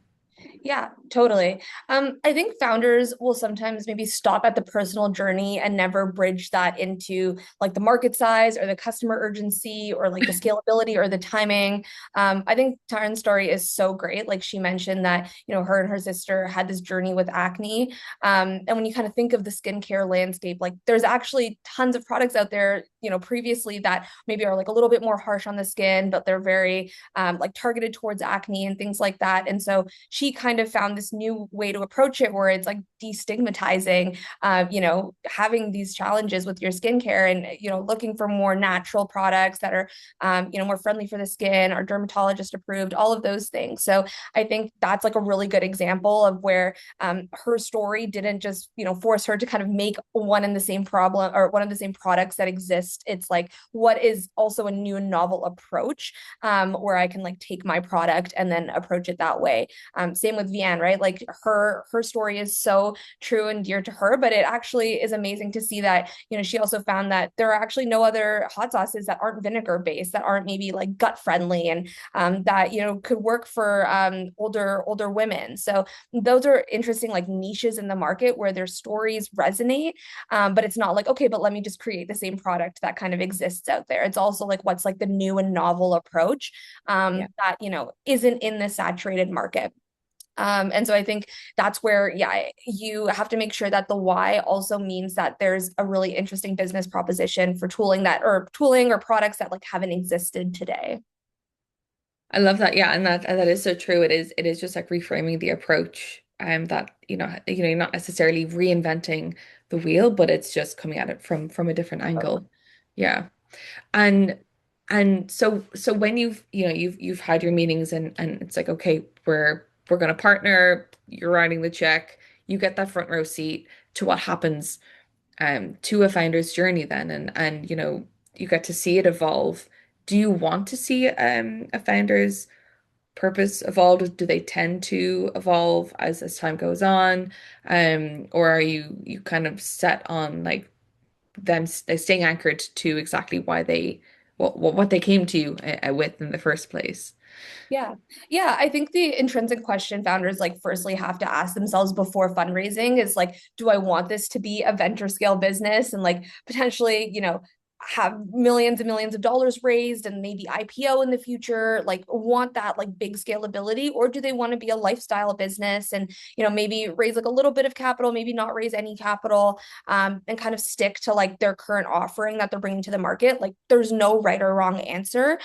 Yeah, totally. I think founders will sometimes maybe stop at the personal journey and never bridge that into like the market size or the customer urgency or like the scalability or the timing. I think Taran's story is so great. Like she mentioned that, her and her sister had this journey with acne. And when you kind of think of the skincare landscape, like there's actually tons of products out there, previously that maybe are like a little bit more harsh on the skin, but they're very like targeted towards acne and things like that. And so she kind of found this new way to approach it where it's like destigmatizing, having these challenges with your skincare and, looking for more natural products that are, more friendly for the skin, are dermatologist approved, all of those things. So I think that's like a really good example of where her story didn't just, force her to kind of make one and the same problem or one of the same products that exist. It's like, what is also a new and novel approach where I can like take my product and then approach it that way. Same with Vian, right? Like her story is so true and dear to her, but it actually is amazing to see that, she also found that there are actually no other hot sauces that aren't vinegar based, that aren't maybe like gut friendly and that, could work for older women. So those are interesting like niches in the market where their stories resonate. But it's not like, okay, but let me just create the same product that kind of exists out there. It's also like what's like the new and novel approach that, isn't in the saturated market. And so I think that's where, yeah, you have to make sure that the why also means that there's a really interesting business proposition for tooling or products that like haven't existed today. I love that. Yeah, and that is so true. It is just like reframing the approach, that you're not necessarily reinventing the wheel, but it's just coming at it from a different angle. Yeah. And so when you've had your meetings and it's like, okay, we're gonna partner, you're writing the check, you get that front row seat to what happens to a founder's journey then, and you get to see it evolve. Do you want to see a founder's purpose evolve? Do they tend to evolve as time goes on? Or are you kind of set on like them staying anchored to exactly why they what they came to you with in the first place? Yeah. Yeah. I think the intrinsic question founders like firstly have to ask themselves before fundraising is like, do I want this to be a venture scale business? And like potentially, have millions and millions of dollars raised and maybe IPO in the future, like want that like big scalability, or do they want to be a lifestyle business and maybe raise like a little bit of capital, maybe not raise any capital, and kind of stick to like their current offering that they're bringing to the market? Like there's no right or wrong answer.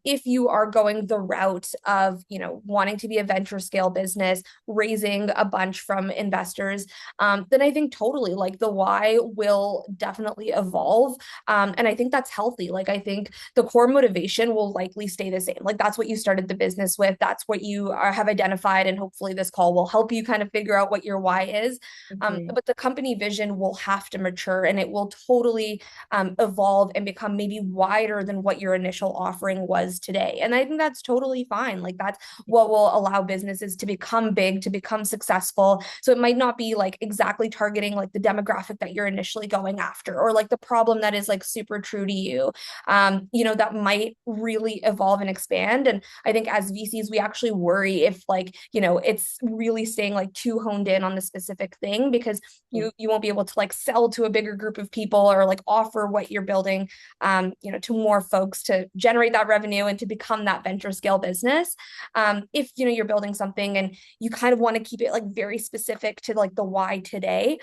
If you are going the route of wanting to be a venture scale business, raising a bunch from investors, then I think totally like the why will definitely evolve. And I think that's healthy. Like, I think the core motivation will likely stay the same. Like, that's what you started the business with. That's what you have identified. And hopefully, this call will help you kind of figure out what your why is. But the company vision will have to mature, and it will totally evolve and become maybe wider than what your initial offering was today. And I think that's totally fine. Like, that's what will allow businesses to become big, to become successful. So it might not be like exactly targeting like the demographic that you're initially going after, or like the problem that is like super true to you. That might really evolve and expand. And I think as VCs, we actually worry if like, it's really staying like too honed in on the specific thing, because you won't be able to like sell to a bigger group of people, or like offer what you're building, to more folks to generate that revenue and to become that venture scale business. If you're building something and you kind of want to keep it like very specific to like the why today,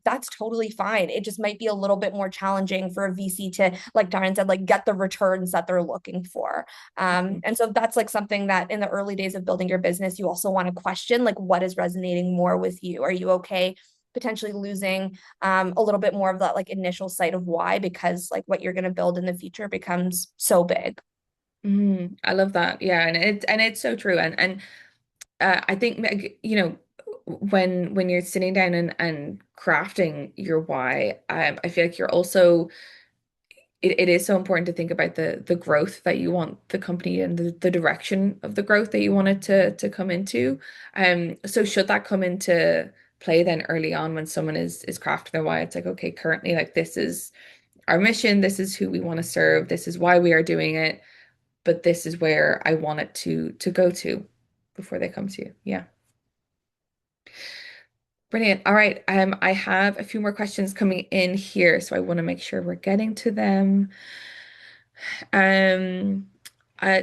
that's totally fine. It just might be a little bit more challenging for a VC to, like Taran said, like get the returns that they're looking for. And so that's like something that in the early days of building your business, you also want to question, like, what is resonating more with you? Are you okay potentially losing a little bit more of that like initial sight of why, because like what you're going to build in the future becomes so big? I love that. Yeah, and it's so true. And I think when you're sitting down and crafting your why, I feel like you're also it is so important to think about the growth that you want the company, and the direction of the growth that you want it to come into. So should that come into play then early on when someone is crafting their why, it's like, okay, currently like this is our mission, this is who we want to serve, this is why we are doing it, but this is where I want it to go to before they come to you. Yeah. Brilliant. All right. I have a few more questions coming in here, so I want to make sure we're getting to them. Um,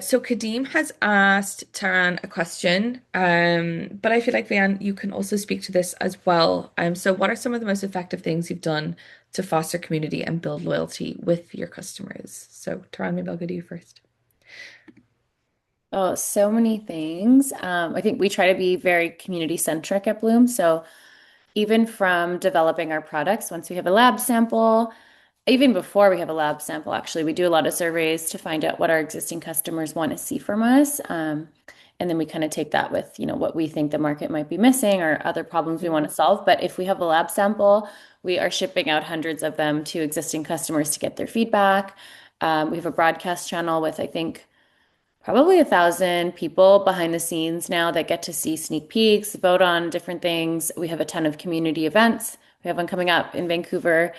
so Kadeem has asked Taran a question, but I feel like Vian, you can also speak to this as well. So what are some of the most effective things you've done to foster community and build loyalty with your customers? So Taran, maybe I'll go to you first. Oh, so many things. I think we try to be very community centric at Blume. So even from developing our products, once we have a lab sample, even before we have a lab sample, actually, we do a lot of surveys to find out what our existing customers want to see from us. And then we kind of take that with, what we think the market might be missing or other problems we want to solve. But if we have a lab sample, we are shipping out hundreds of them to existing customers to get their feedback. We have a broadcast channel with, I think, probably 1,000 people behind the scenes now that get to see sneak peeks, vote on different things. We have a ton of community events. We have one coming up in Vancouver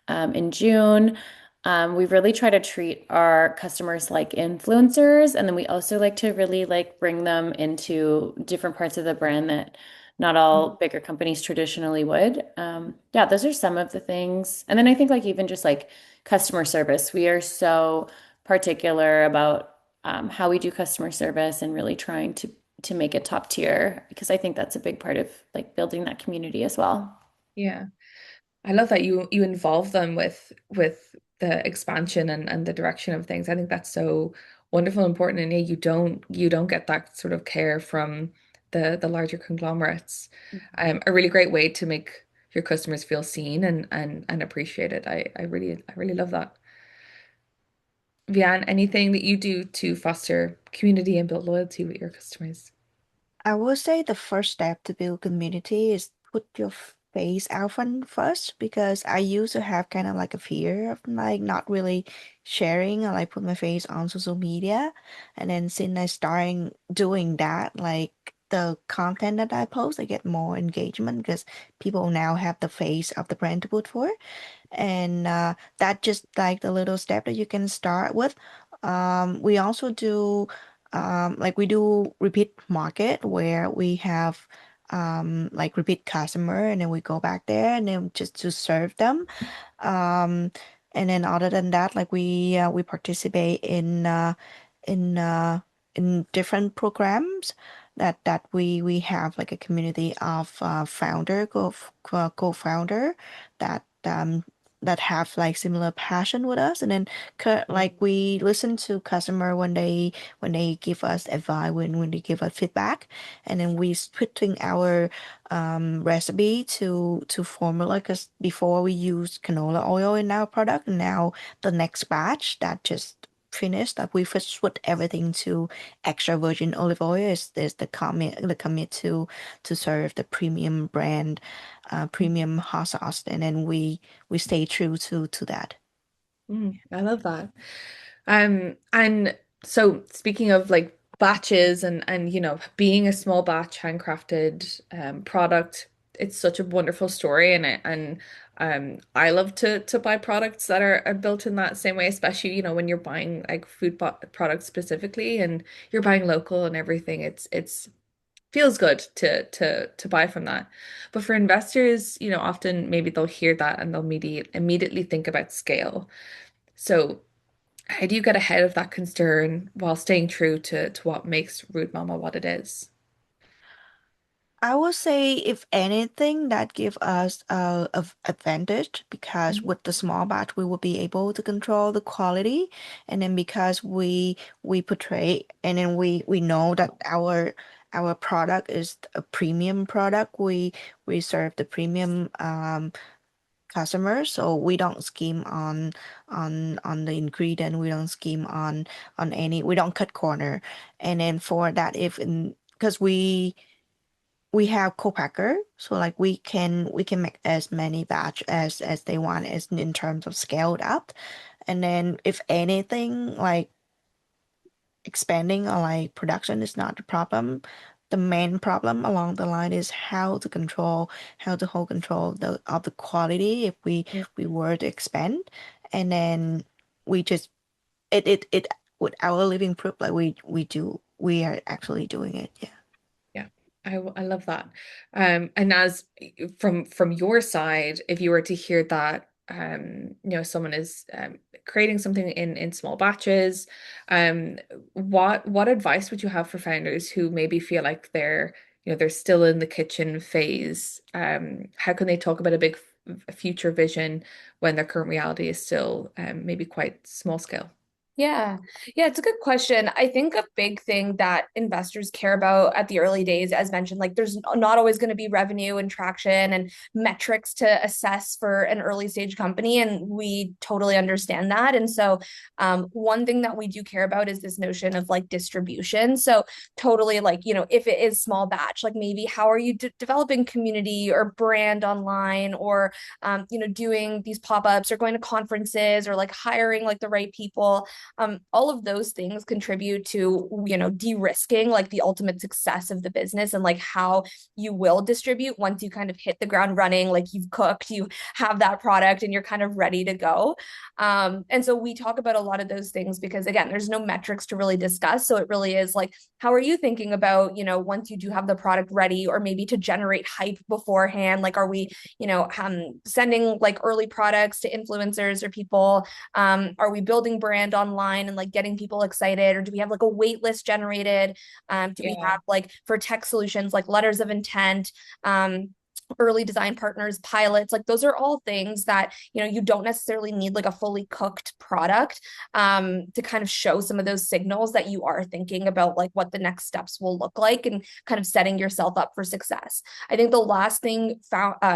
in June. We really try to treat our customers like influencers, and then we also like to really like bring them into different parts of the brand that not all bigger companies traditionally would. Yeah, those are some of the things. And then I think like even just like customer service, we are so particular about how we do customer service and really trying to make it top tier, because I think that's a big part of like building that community as well. Yeah. I love that you involve them with the expansion and the direction of things. I think that's so wonderful and important. And yeah, you don't get that sort of care from the larger conglomerates. A really great way to make your customers feel seen and appreciated. I really love that. Vian, anything that you do to foster community and build loyalty with your customers? I would say the first step to build community is put your face out front first, because I used to have kind of like a fear of like not really sharing or like put my face on social media. And then since I starting doing that, like the content that I post, I get more engagement because people now have the face of the brand to put for. And that just like the little step that you can start with. We also do like we do repeat market where we have like repeat customer, and then we go back there and then just to serve them. Um, And then other than that, like we participate in in different programs that we have like a community of co-founder that that have like similar passion with us, and then like we listen to customer when they give us advice, when they give us feedback, and then we putting our recipe to formula, because before we use canola oil in our product, and now the next batch that just finished, that we first switch everything to extra virgin olive oil is the commit to serve the premium brand, premium hot sauce, and then we stay true to that. I love that. And so speaking of like batches and being a small batch handcrafted product, it's such a wonderful story, I love to buy products that are built in that same way, especially when you're buying like products specifically and you're buying local and everything. It's feels good to buy from that. But for investors, often maybe they'll hear that and they'll immediately think about scale. So how do you get ahead of that concern while staying true to what makes Root Mama what it is? I would say, if anything, that give us a advantage, because Mhm. with the small batch we will be able to control the quality, and then because we portray, and then we know that our product is a premium product. We serve the premium customers, so we don't scheme on the ingredient. We don't scheme on any. We don't cut corner, and then for that, if in because we have co-packer, so like we can make as many batch as they want, as in terms of scaled up. And then if anything, like expanding or like production is not the problem. The main problem along the line is how to hold control of the quality if Yeah. we were to expand. And then we just it with our living proof, like we are actually doing it. Yeah. Yeah, I love that. And as from your side, if you were to hear that, someone is creating something in small batches, um, what advice would you have for founders who maybe feel like they're still in the kitchen phase? How can they talk about a big future vision when their current reality is still maybe quite small scale? Yeah. Yeah, it's a good question. I think a big thing that investors care about at the early days, as mentioned, like there's not always going to be revenue and traction and metrics to assess for an early stage company. And we totally understand that. And so, one thing that we do care about is this notion of like distribution. So, totally, like, if it is small batch, like maybe how are you developing community or brand online, or, doing these pop-ups or going to conferences or like hiring like the right people. All of those things contribute to, de-risking like the ultimate success of the business, and like how you will distribute once you kind of hit the ground running, like you've cooked, you have that product and you're kind of ready to go. And so we talk about a lot of those things because, again, there's no metrics to really discuss. So it really is like, how are you thinking about, once you do have the product ready, or maybe to generate hype beforehand? Like, are we, sending like early products to influencers or people? Are we building brand online and like getting people excited, or do we have like a wait list generated? Do we Yeah. have like for tech solutions like letters of intent? Early design partners, pilots, like those are all things that you don't necessarily need like a fully cooked product to kind of show some of those signals that you are thinking about like what the next steps will look like, and kind of setting yourself up for success. I think the last thing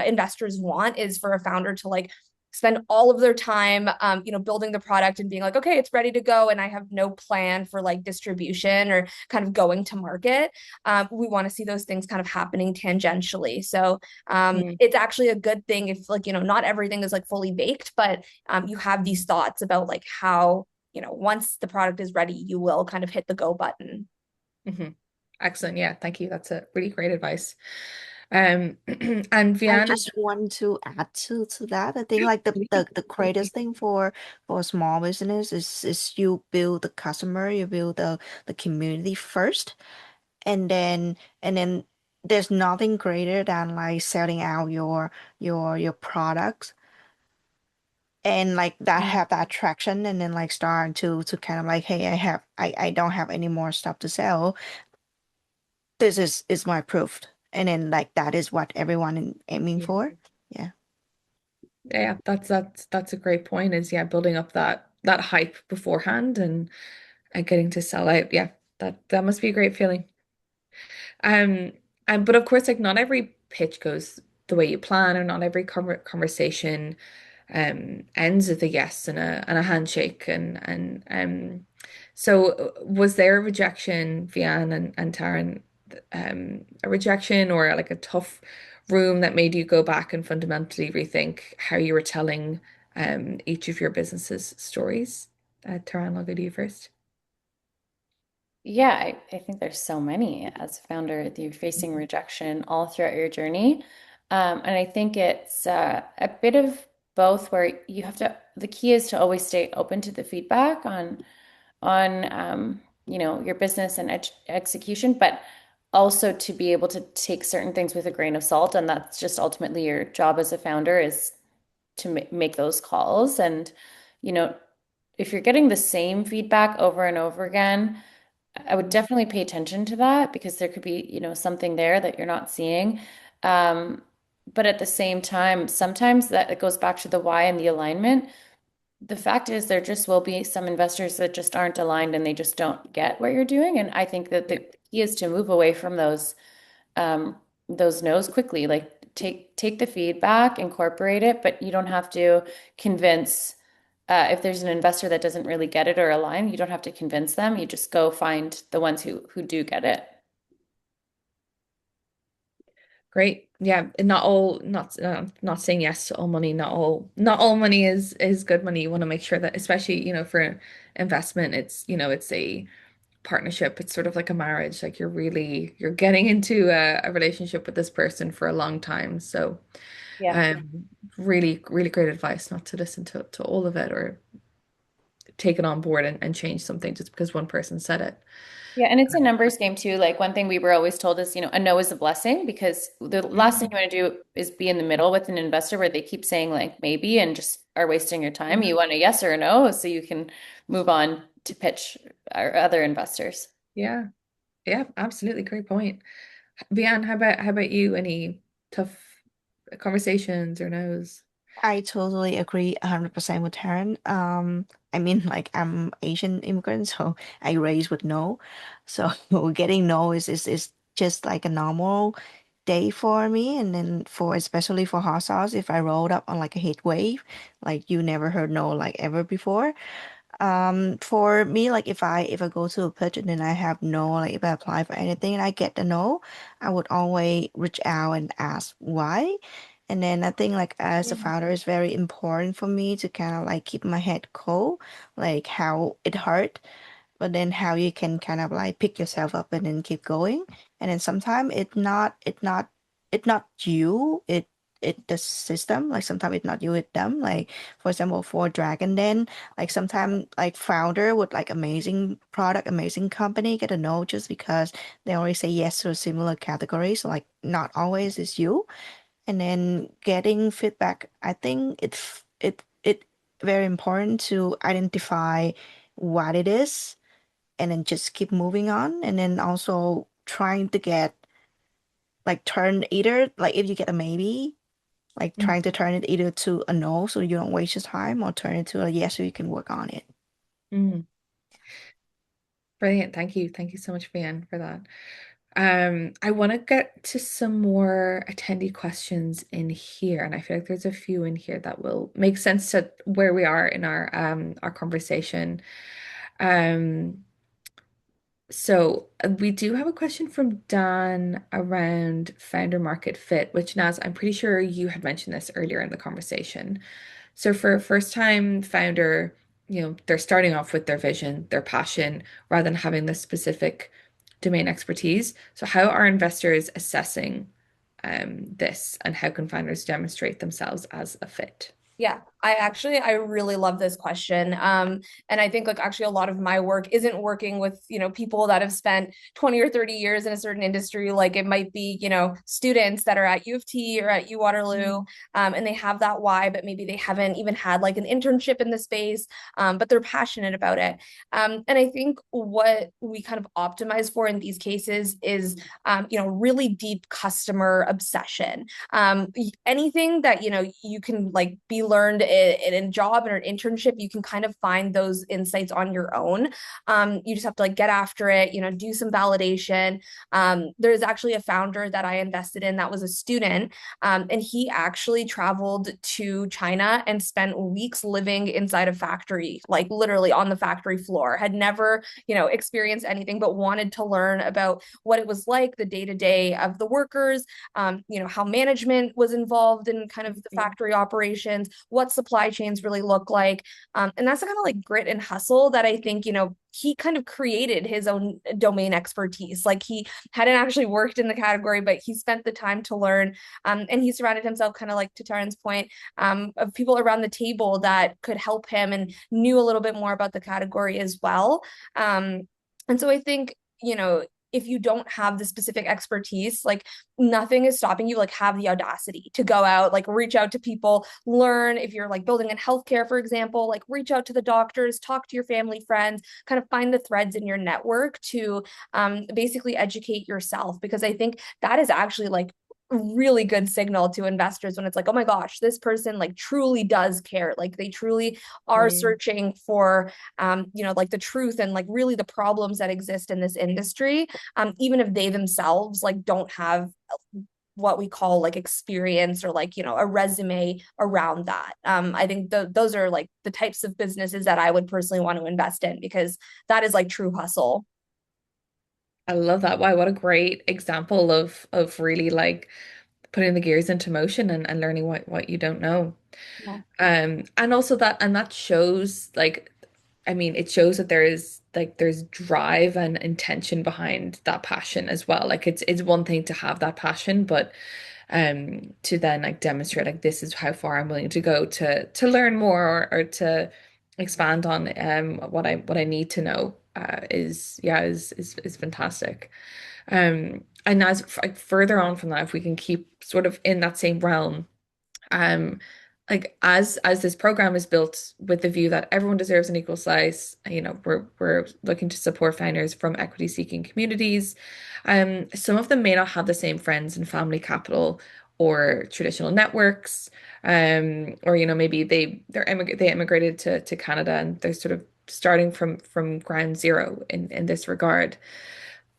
investors want is for a founder to like spend all of their time building the product and being like, okay, it's ready to go, and I have no plan for like distribution or kind of going to market. We want to see those things kind of happening tangentially. So Mm. it's actually a good thing if like not everything is like fully baked, but you have these thoughts about like how once the product is ready, you will kind of hit the go button. hmm Excellent. Yeah, thank you. That's a really great advice. And I Vienna. just want to add to that. I think like the greatest thing for a small business is you build the customer, you build the community first, and then there's nothing greater than like selling out your products and like that Mm. have that traction, and then like start to kind of like, hey, I don't have any more stuff to sell. This is my proof. And then like that is what everyone aiming Yeah. for. Yeah. Yeah, that's a great point, is yeah, building up that hype beforehand and getting to sell out. Yeah, that must be a great feeling. Um, and but of course, like not every pitch goes the way you plan, or not every conversation ends with a yes and a handshake. So was there a rejection, Vian and Taran, a rejection or like a tough room that made you go back and fundamentally rethink how you were telling each of your businesses' stories? Taran, I'll go to you first. Yeah, I think there's so many as a founder. You're facing rejection all throughout your journey. And I think it's a bit of both where you have to, the key is to always stay open to the feedback on your business and ed execution, but also to be able to take certain things with a grain of salt. And that's just ultimately your job as a founder is to make those calls. And, you know, if you're getting the same feedback over and over again, I would definitely pay attention to that because there could be, something there that you're not seeing. Um, but at the same time, sometimes that it goes back to the why and the alignment. The fact is, there just will be some investors that just aren't aligned and they just don't get what you're doing. And I think that Yeah. the key is to move away from um, those no's quickly. Like take the feedback, incorporate it, but you don't have to convince. If there's an investor that doesn't really get it or align, you don't have to convince them. You just go find the ones who do get it. Great. Yeah, and not saying yes to all money. Not all money is good money. You want to make sure that, especially, for investment, it's a partnership. It's sort of like a marriage. Like you're getting into a relationship with this person for a long time. So, Yeah. really, really great advice not to listen to all of it or take it on board and change something just because one person said it. Yeah, and it's a numbers game too. Like one thing we were always told is, a no is a blessing because the last thing you want to do is be in the middle with an investor where they keep saying like maybe and just are wasting your time. You want a yes or a no so you can move on to pitch our other investors. Yeah. Yeah, absolutely. Great point. Bian, how about you? Any tough conversations or no's? I totally agree 100% with Taryn. I mean, like I'm Asian immigrant, so I raised with no. So getting no is just like a normal day for me. And then for especially for hot sauce, if I rolled up on like a heat wave, like you never heard no like ever before. For me, like if I go to a pitch and then I have no, like if I apply for anything and I get the no, I would always reach out and ask why. And then I think like as a Yeah. founder, it's very important for me to kind of like keep my head cool, like how it hurt, but then how you can kind of like pick yourself up and then keep going. And then sometimes it's not you, it the system. Like sometimes it's not you, it's them. Like for example, for Dragon Den, like sometimes like founder with like amazing product, amazing company get a no just because they always say yes to a similar category. So like not always is you. And then getting feedback, I think it very important to identify what it is and then just keep moving on. And then also trying to get like turn either like if you get a maybe, like Mm, trying to turn it either to a no so you don't waste your time or turn it to a yes so you can work on it. mm. Brilliant. Thank you. Thank you so much, Bian, for that. I want to get to some more attendee questions in here, and I feel like there's a few in here that will make sense to where we are in our conversation. Um, so we do have a question from Dan around founder market fit, which Naz, I'm pretty sure you had mentioned this earlier in the conversation. So for a first time founder, they're starting off with their vision, their passion, rather than having this specific domain expertise. So how are investors assessing this and how can founders demonstrate themselves as a fit? Yeah. I really love this question. And I think like actually a lot of my work isn't working with, people that have spent 20 or 30 years in a certain industry. Like it might be, students that are at U of T or at U Waterloo, and they have that why, but maybe they haven't even had like an internship in the space, but they're passionate about it. And I think what we kind of optimize for in these cases is, really deep customer obsession. Anything that you can like be learned in a job or an internship, you can kind of find those insights on your own. You just have to like get after it, do some validation. There's actually a founder that I invested in that was a student, and he actually traveled to China and spent weeks living inside a factory, like literally on the factory floor, had never experienced anything but wanted to learn about what it was like, the day to day of the workers, how management was involved in kind of the factory operations, what supply chains really look like. And that's the kind of like grit and hustle that I think, he kind of created his own domain expertise. Like he hadn't actually worked in the category, but he spent the time to learn. And he surrounded himself, kind of like to Taran's point, of people around the table that could help him and knew a little bit more about the category as well. And so I think, if you don't have the specific expertise, like nothing is stopping you, like have the audacity to go out, like reach out to people, learn. If you're like building in healthcare, for example, like reach out to the doctors, talk to your family, friends, kind of find the threads in your network to basically educate yourself. Because I think that is actually like really good signal to investors when it's like, oh my gosh, this person like truly does care, like they truly are searching for like the truth and like really the problems that exist in this industry, even if they themselves like don't have what we call like experience or like a resume around that. I think those are like the types of businesses that I would personally want to invest in, because that is like true hustle. I love that. Wow, what a great example of really like putting the gears into motion and learning what you don't know. Yeah. And also that shows like, I mean, it shows that there's drive and intention behind that passion as well. Like it's one thing to have that passion, but to then like demonstrate like this is how far I'm willing to go to learn more or to expand on what I need to know is fantastic. And as like further on from that, if we can keep sort of in that same realm, um, like as this program is built with the view that everyone deserves an equal slice, we're looking to support founders from equity seeking communities. Some of them may not have the same friends and family capital or traditional networks, or maybe they immigrated to Canada and they're sort of starting from ground zero in this regard.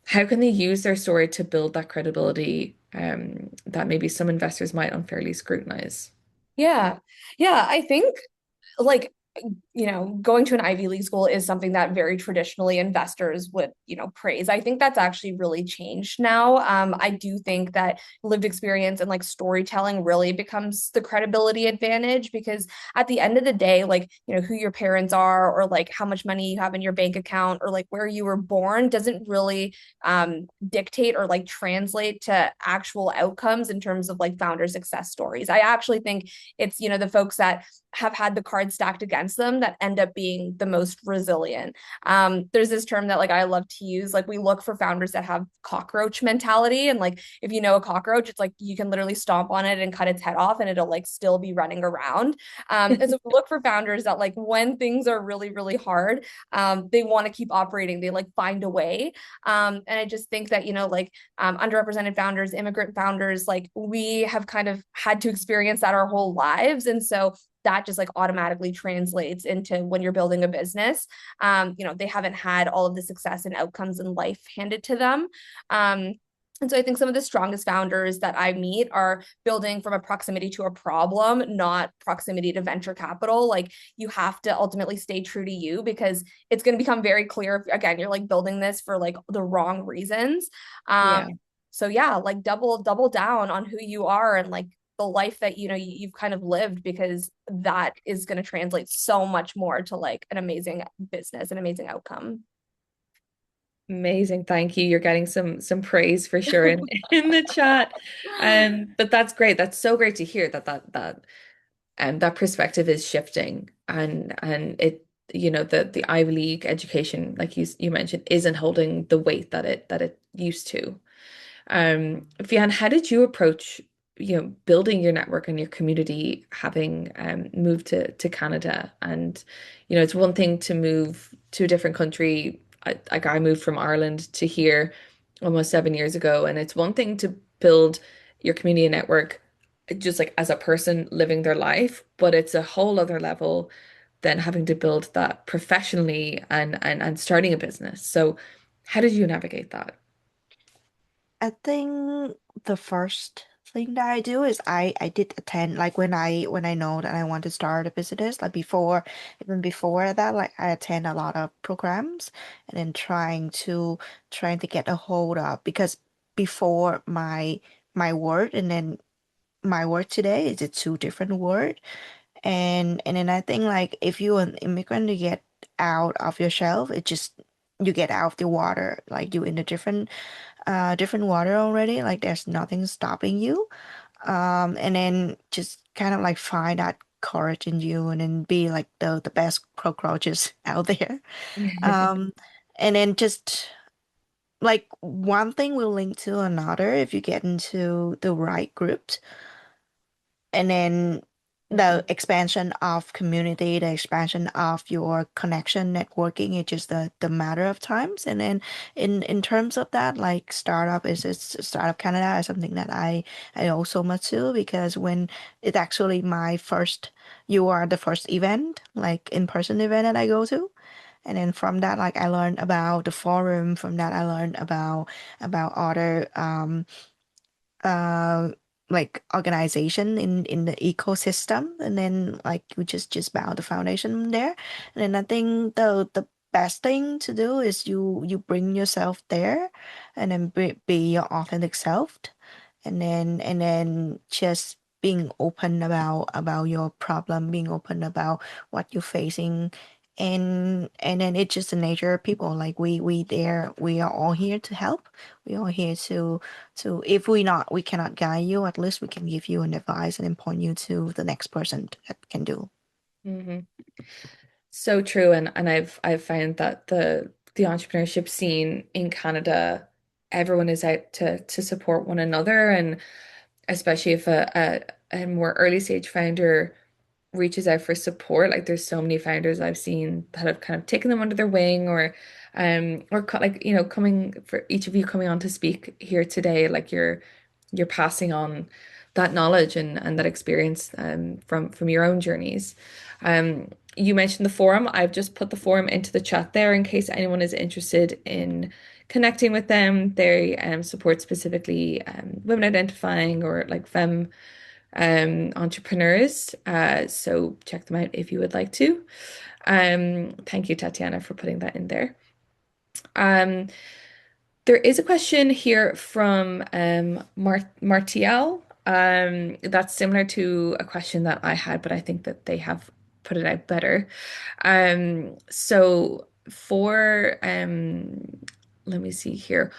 How can they use their story to build that credibility, that maybe some investors might unfairly scrutinize? Yeah. Yeah. I think like going to an Ivy League school is something that very traditionally investors would, praise. I think that's actually really changed now. I do think that lived experience and like storytelling really becomes the credibility advantage, because at the end of the day, like, who your parents are or like how much money you have in your bank account or like where you were born doesn't really dictate or like translate to actual outcomes in terms of like founder success stories. I actually think it's, the folks that have had the cards stacked against them that end up being the most resilient. There's this term that like I love to use, like we look for founders that have cockroach mentality. And like if you know a cockroach, it's like you can literally stomp on it and cut its head off and it'll like still be running around. And so we look for founders that like when things are really, really hard, they want to keep operating. They like find a way. And I just think that, underrepresented founders, immigrant founders, like we have kind of had to experience that our whole lives. And so that just like automatically translates into when you're building a business. They haven't had all of the success and outcomes in life handed to them. And so I think some of the strongest founders that I meet are building from a proximity to a problem, not proximity to venture capital. Like you have to ultimately stay true to you, because it's going to become very clear if, again, you're like building this for like the wrong reasons. Yeah. So yeah, like double down on who you are and like the life that you've kind of lived, because that is going to translate so much more to like an amazing business, an amazing outcome. Amazing. Thank you. You're getting some praise for sure in the chat. But that's great. That's so great to hear that and that perspective is shifting, and it, the Ivy League education, like you mentioned, isn't holding the weight that it used to. Vian, how did you approach, building your network and your community, having moved to Canada? And, it's one thing to move to a different country. I moved from Ireland to here almost 7 years ago, and it's one thing to build your community network just like as a person living their life, but it's a whole other level than having to build that professionally and starting a business. So how did you navigate that? I think the first thing that I do is I did attend, like when I know that I want to start a business, like before, even before that, like I attend a lot of programs and then trying to get a hold of, because before my word and then my word today is a two different word. And then I think like if you're an immigrant, you get out of your shelf, it just you get out of the water, like you're in a different water already, like there's nothing stopping you. And then just kind of like find that courage in you and then be like the best cockroaches out there. Um, and then just like one thing will link to another if you get into the right groups. And then the expansion of community, the expansion of your connection networking, it's just the matter of times. And then in terms of that, like startup Canada is something that I owe so much to, because when it's actually my first, you are the first event, like in-person event that I go to. And then from that, like I learned about the forum. From that, I learned about other uh like organization in the ecosystem, and then like we just build the foundation there. And then I think the best thing to do is you bring yourself there and then be your authentic self, and then just being open about your problem, being open about what you're facing. And then it's just the nature of people, like we are all here to help. We are here to if we cannot guide you, at least we can give you an advice and then point you to the next person that can do. Hmm. So true, and I've found that the entrepreneurship scene in Canada, everyone is out to support one another, and especially if a more early stage founder reaches out for support. Like there's so many founders I've seen that have kind of taken them under their wing, or like, coming for each of you coming on to speak here today, like you're passing on that knowledge and that experience from your own journeys. You mentioned the forum. I've just put the forum into the chat there in case anyone is interested in connecting with them. They support specifically women identifying or like femme entrepreneurs. So check them out if you would like to. Thank you, Tatiana, for putting that in there. Um, there is a question here from Martial. That's similar to a question that I had, but I think that they have put it out better. So for let me see here.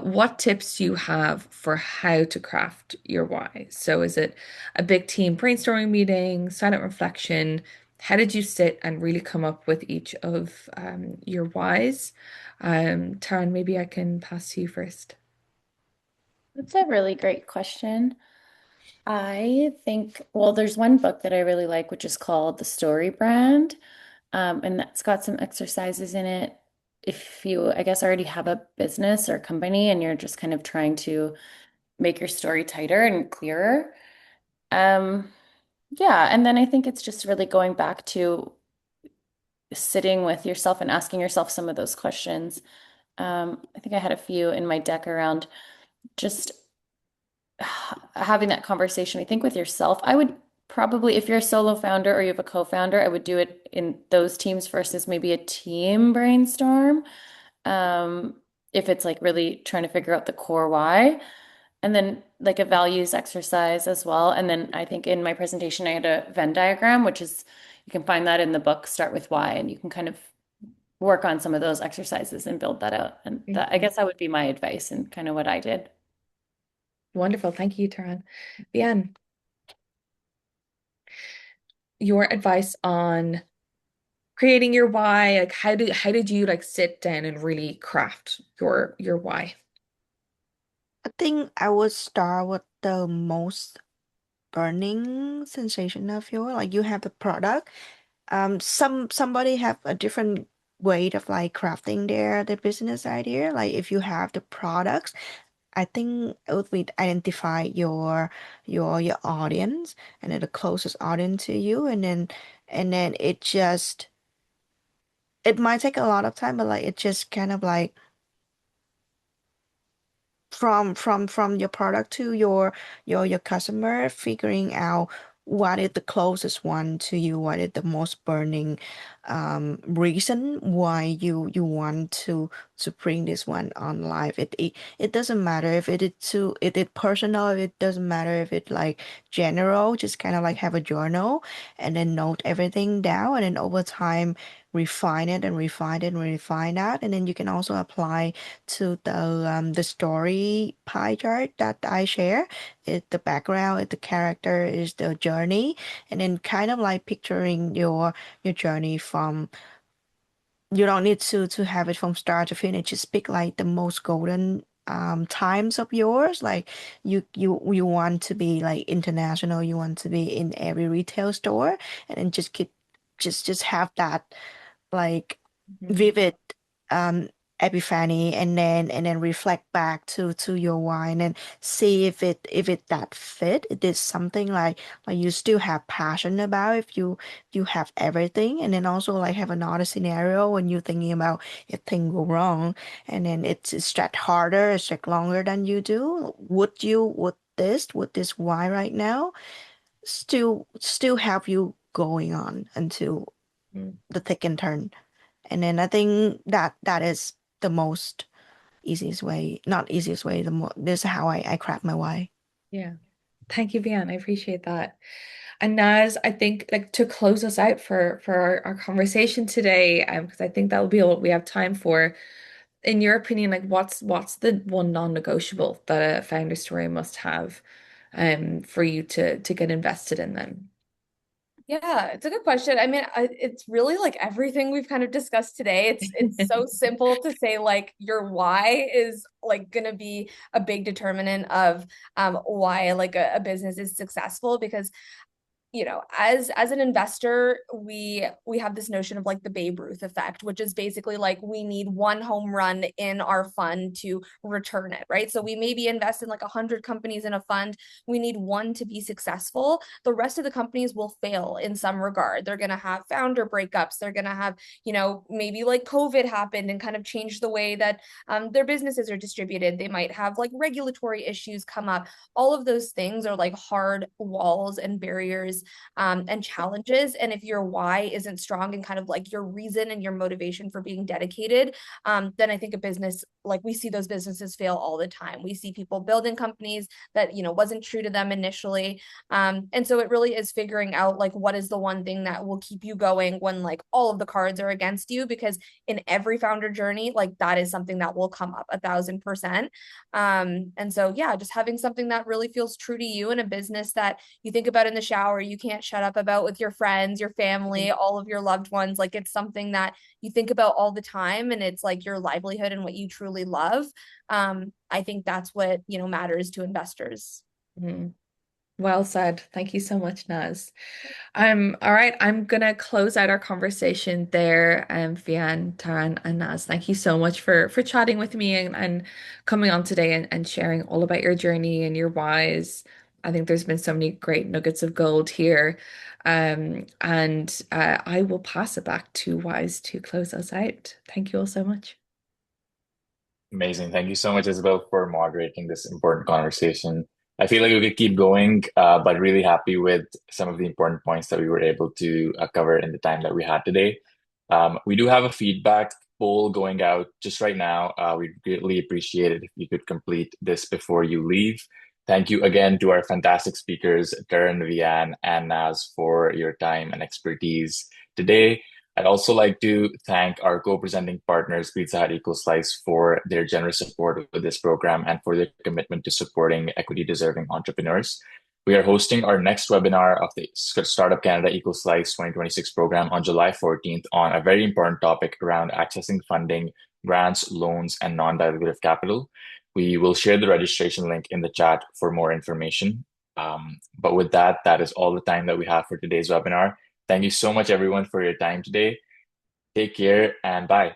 What tips do you have for how to craft your why? So is it a big team brainstorming meeting, silent reflection? How did you sit and really come up with each of your whys? Taran, maybe I can pass to you first. That's a really great question. I think, well, there's one book that I really like, which is called The Story Brand. And that's got some exercises in it. If you, I guess, already have a business or company and you're just kind of trying to make your story tighter and clearer. Um, yeah, and then I think it's just really going back to sitting with yourself and asking yourself some of those questions. I think I had a few in my deck around just having that conversation, I think, with yourself. I would probably, if you're a solo founder or you have a co-founder, I would do it in those teams versus maybe a team brainstorm. Um, if it's like really trying to figure out the core why. And then like a values exercise as well. And then I think in my presentation, I had a Venn diagram, which is you can find that in the book, Start with Why, and you can kind of work on some of those exercises and build that out. And that, I Mhm. guess that would be my advice and kind of what I did. Wonderful. Thank you, Taran. Bien. your advice on creating your why. Like how did you like sit down and really craft your why? I think I would start with the most burning sensation of your like you have the product. Somebody have a different way of like crafting their business idea. Like if you have the products, I think it would be identify your audience and then the closest audience to you, and then it might take a lot of time, but like it just kind of like from your product to your customer, figuring out what is the closest one to you, what is the most burning reason why you want to bring this one on live. It doesn't matter if it is too it is personal, it doesn't matter if it like general, just kind of like have a journal and then note everything down, and then over time refine it and refine it and refine that, and then you can also apply to the story pie chart that I share. It's the background, it's the character, is the journey, and then kind of like picturing your journey from you don't need to have it from start to finish. Just pick like the most golden times of yours. Like you want to be like international, you want to be in every retail store, and then just keep just have that like Mhm. vivid um epiphany, and then reflect back to your wine and see if it that fit, it is something like you still have passion about, if you have everything, and then also like have another scenario when you're thinking about if things go wrong, and then it's stretch harder, it's stretch longer than you do, would this wine right now still have you going on until Mm. the thick and turn. And then I think that is the most easiest way, not easiest way, this is how I craft my why. Yeah. Thank you, Vian. I appreciate that. And Naz, I think like to close us out for our conversation today, because I think that will be all we have time for. In your opinion, like what's the one non-negotiable that a founder story must have for you to get invested in them? Yeah, it's a good question. I mean, it's really like everything we've kind of discussed today. It's so simple to say like your why is like gonna be a big determinant of why like a business is successful, because as an investor, we have this notion of like the Babe Ruth effect, which is basically like we need one home run in our fund to return it, right? So we maybe invest in like 100 companies in a fund. We need one to be successful. The rest of the companies will fail in some regard. They're going to have founder breakups. They're going to have, maybe like COVID happened and kind of changed the way that their businesses are distributed. They might have like regulatory issues come up. All of those things are like hard walls and barriers and challenges. And if your why isn't strong and kind of like your reason and your motivation for being dedicated, then I think a business, like we see those businesses fail all the time. We see people building companies that, wasn't true to them initially. And so it really is figuring out like what is the one thing that will keep you going when like all of the cards are against you, because in every founder journey, like that is something that will come up 1,000%. And so, yeah, just having something that really feels true to you in a business that you think about in the shower, you can't shut up about with your friends, your family, all of your loved ones. Like it's something that you think about all the time, and it's like your livelihood and what you truly love. I think that's what, matters to investors. Mhm. Well said. Thank you so much, Naz. All right, I'm gonna close out our conversation there. Vian, Taran, and Naz, thank you so much for chatting with me and coming on today and sharing all about your journey and your whys. I think there's been so many great nuggets of gold here. And I will pass it back to Wise to close us out. Thank you all so much. Amazing. Thank you so much, Isabel, for moderating this important conversation. I feel like we could keep going, but really happy with some of the important points that we were able to cover in the time that we had today. We do have a feedback poll going out just right now. We'd greatly appreciate it if you could complete this before you leave. Thank you again to our fantastic speakers, Taran, Vian, and Naz, for your time and expertise today. I'd also like to thank our co-presenting partners, Pizza Hut Eco Slice, for their generous support with this program and for their commitment to supporting equity-deserving entrepreneurs. We are hosting our next webinar of the Startup Canada EcoSlice 2026 program on July 14th on a very important topic around accessing funding, grants, loans, and non-dilutive capital. We will share the registration link in the chat for more information. But with that, that is all the time that we have for today's webinar. Thank you so much, everyone, for your time today. Take care and bye.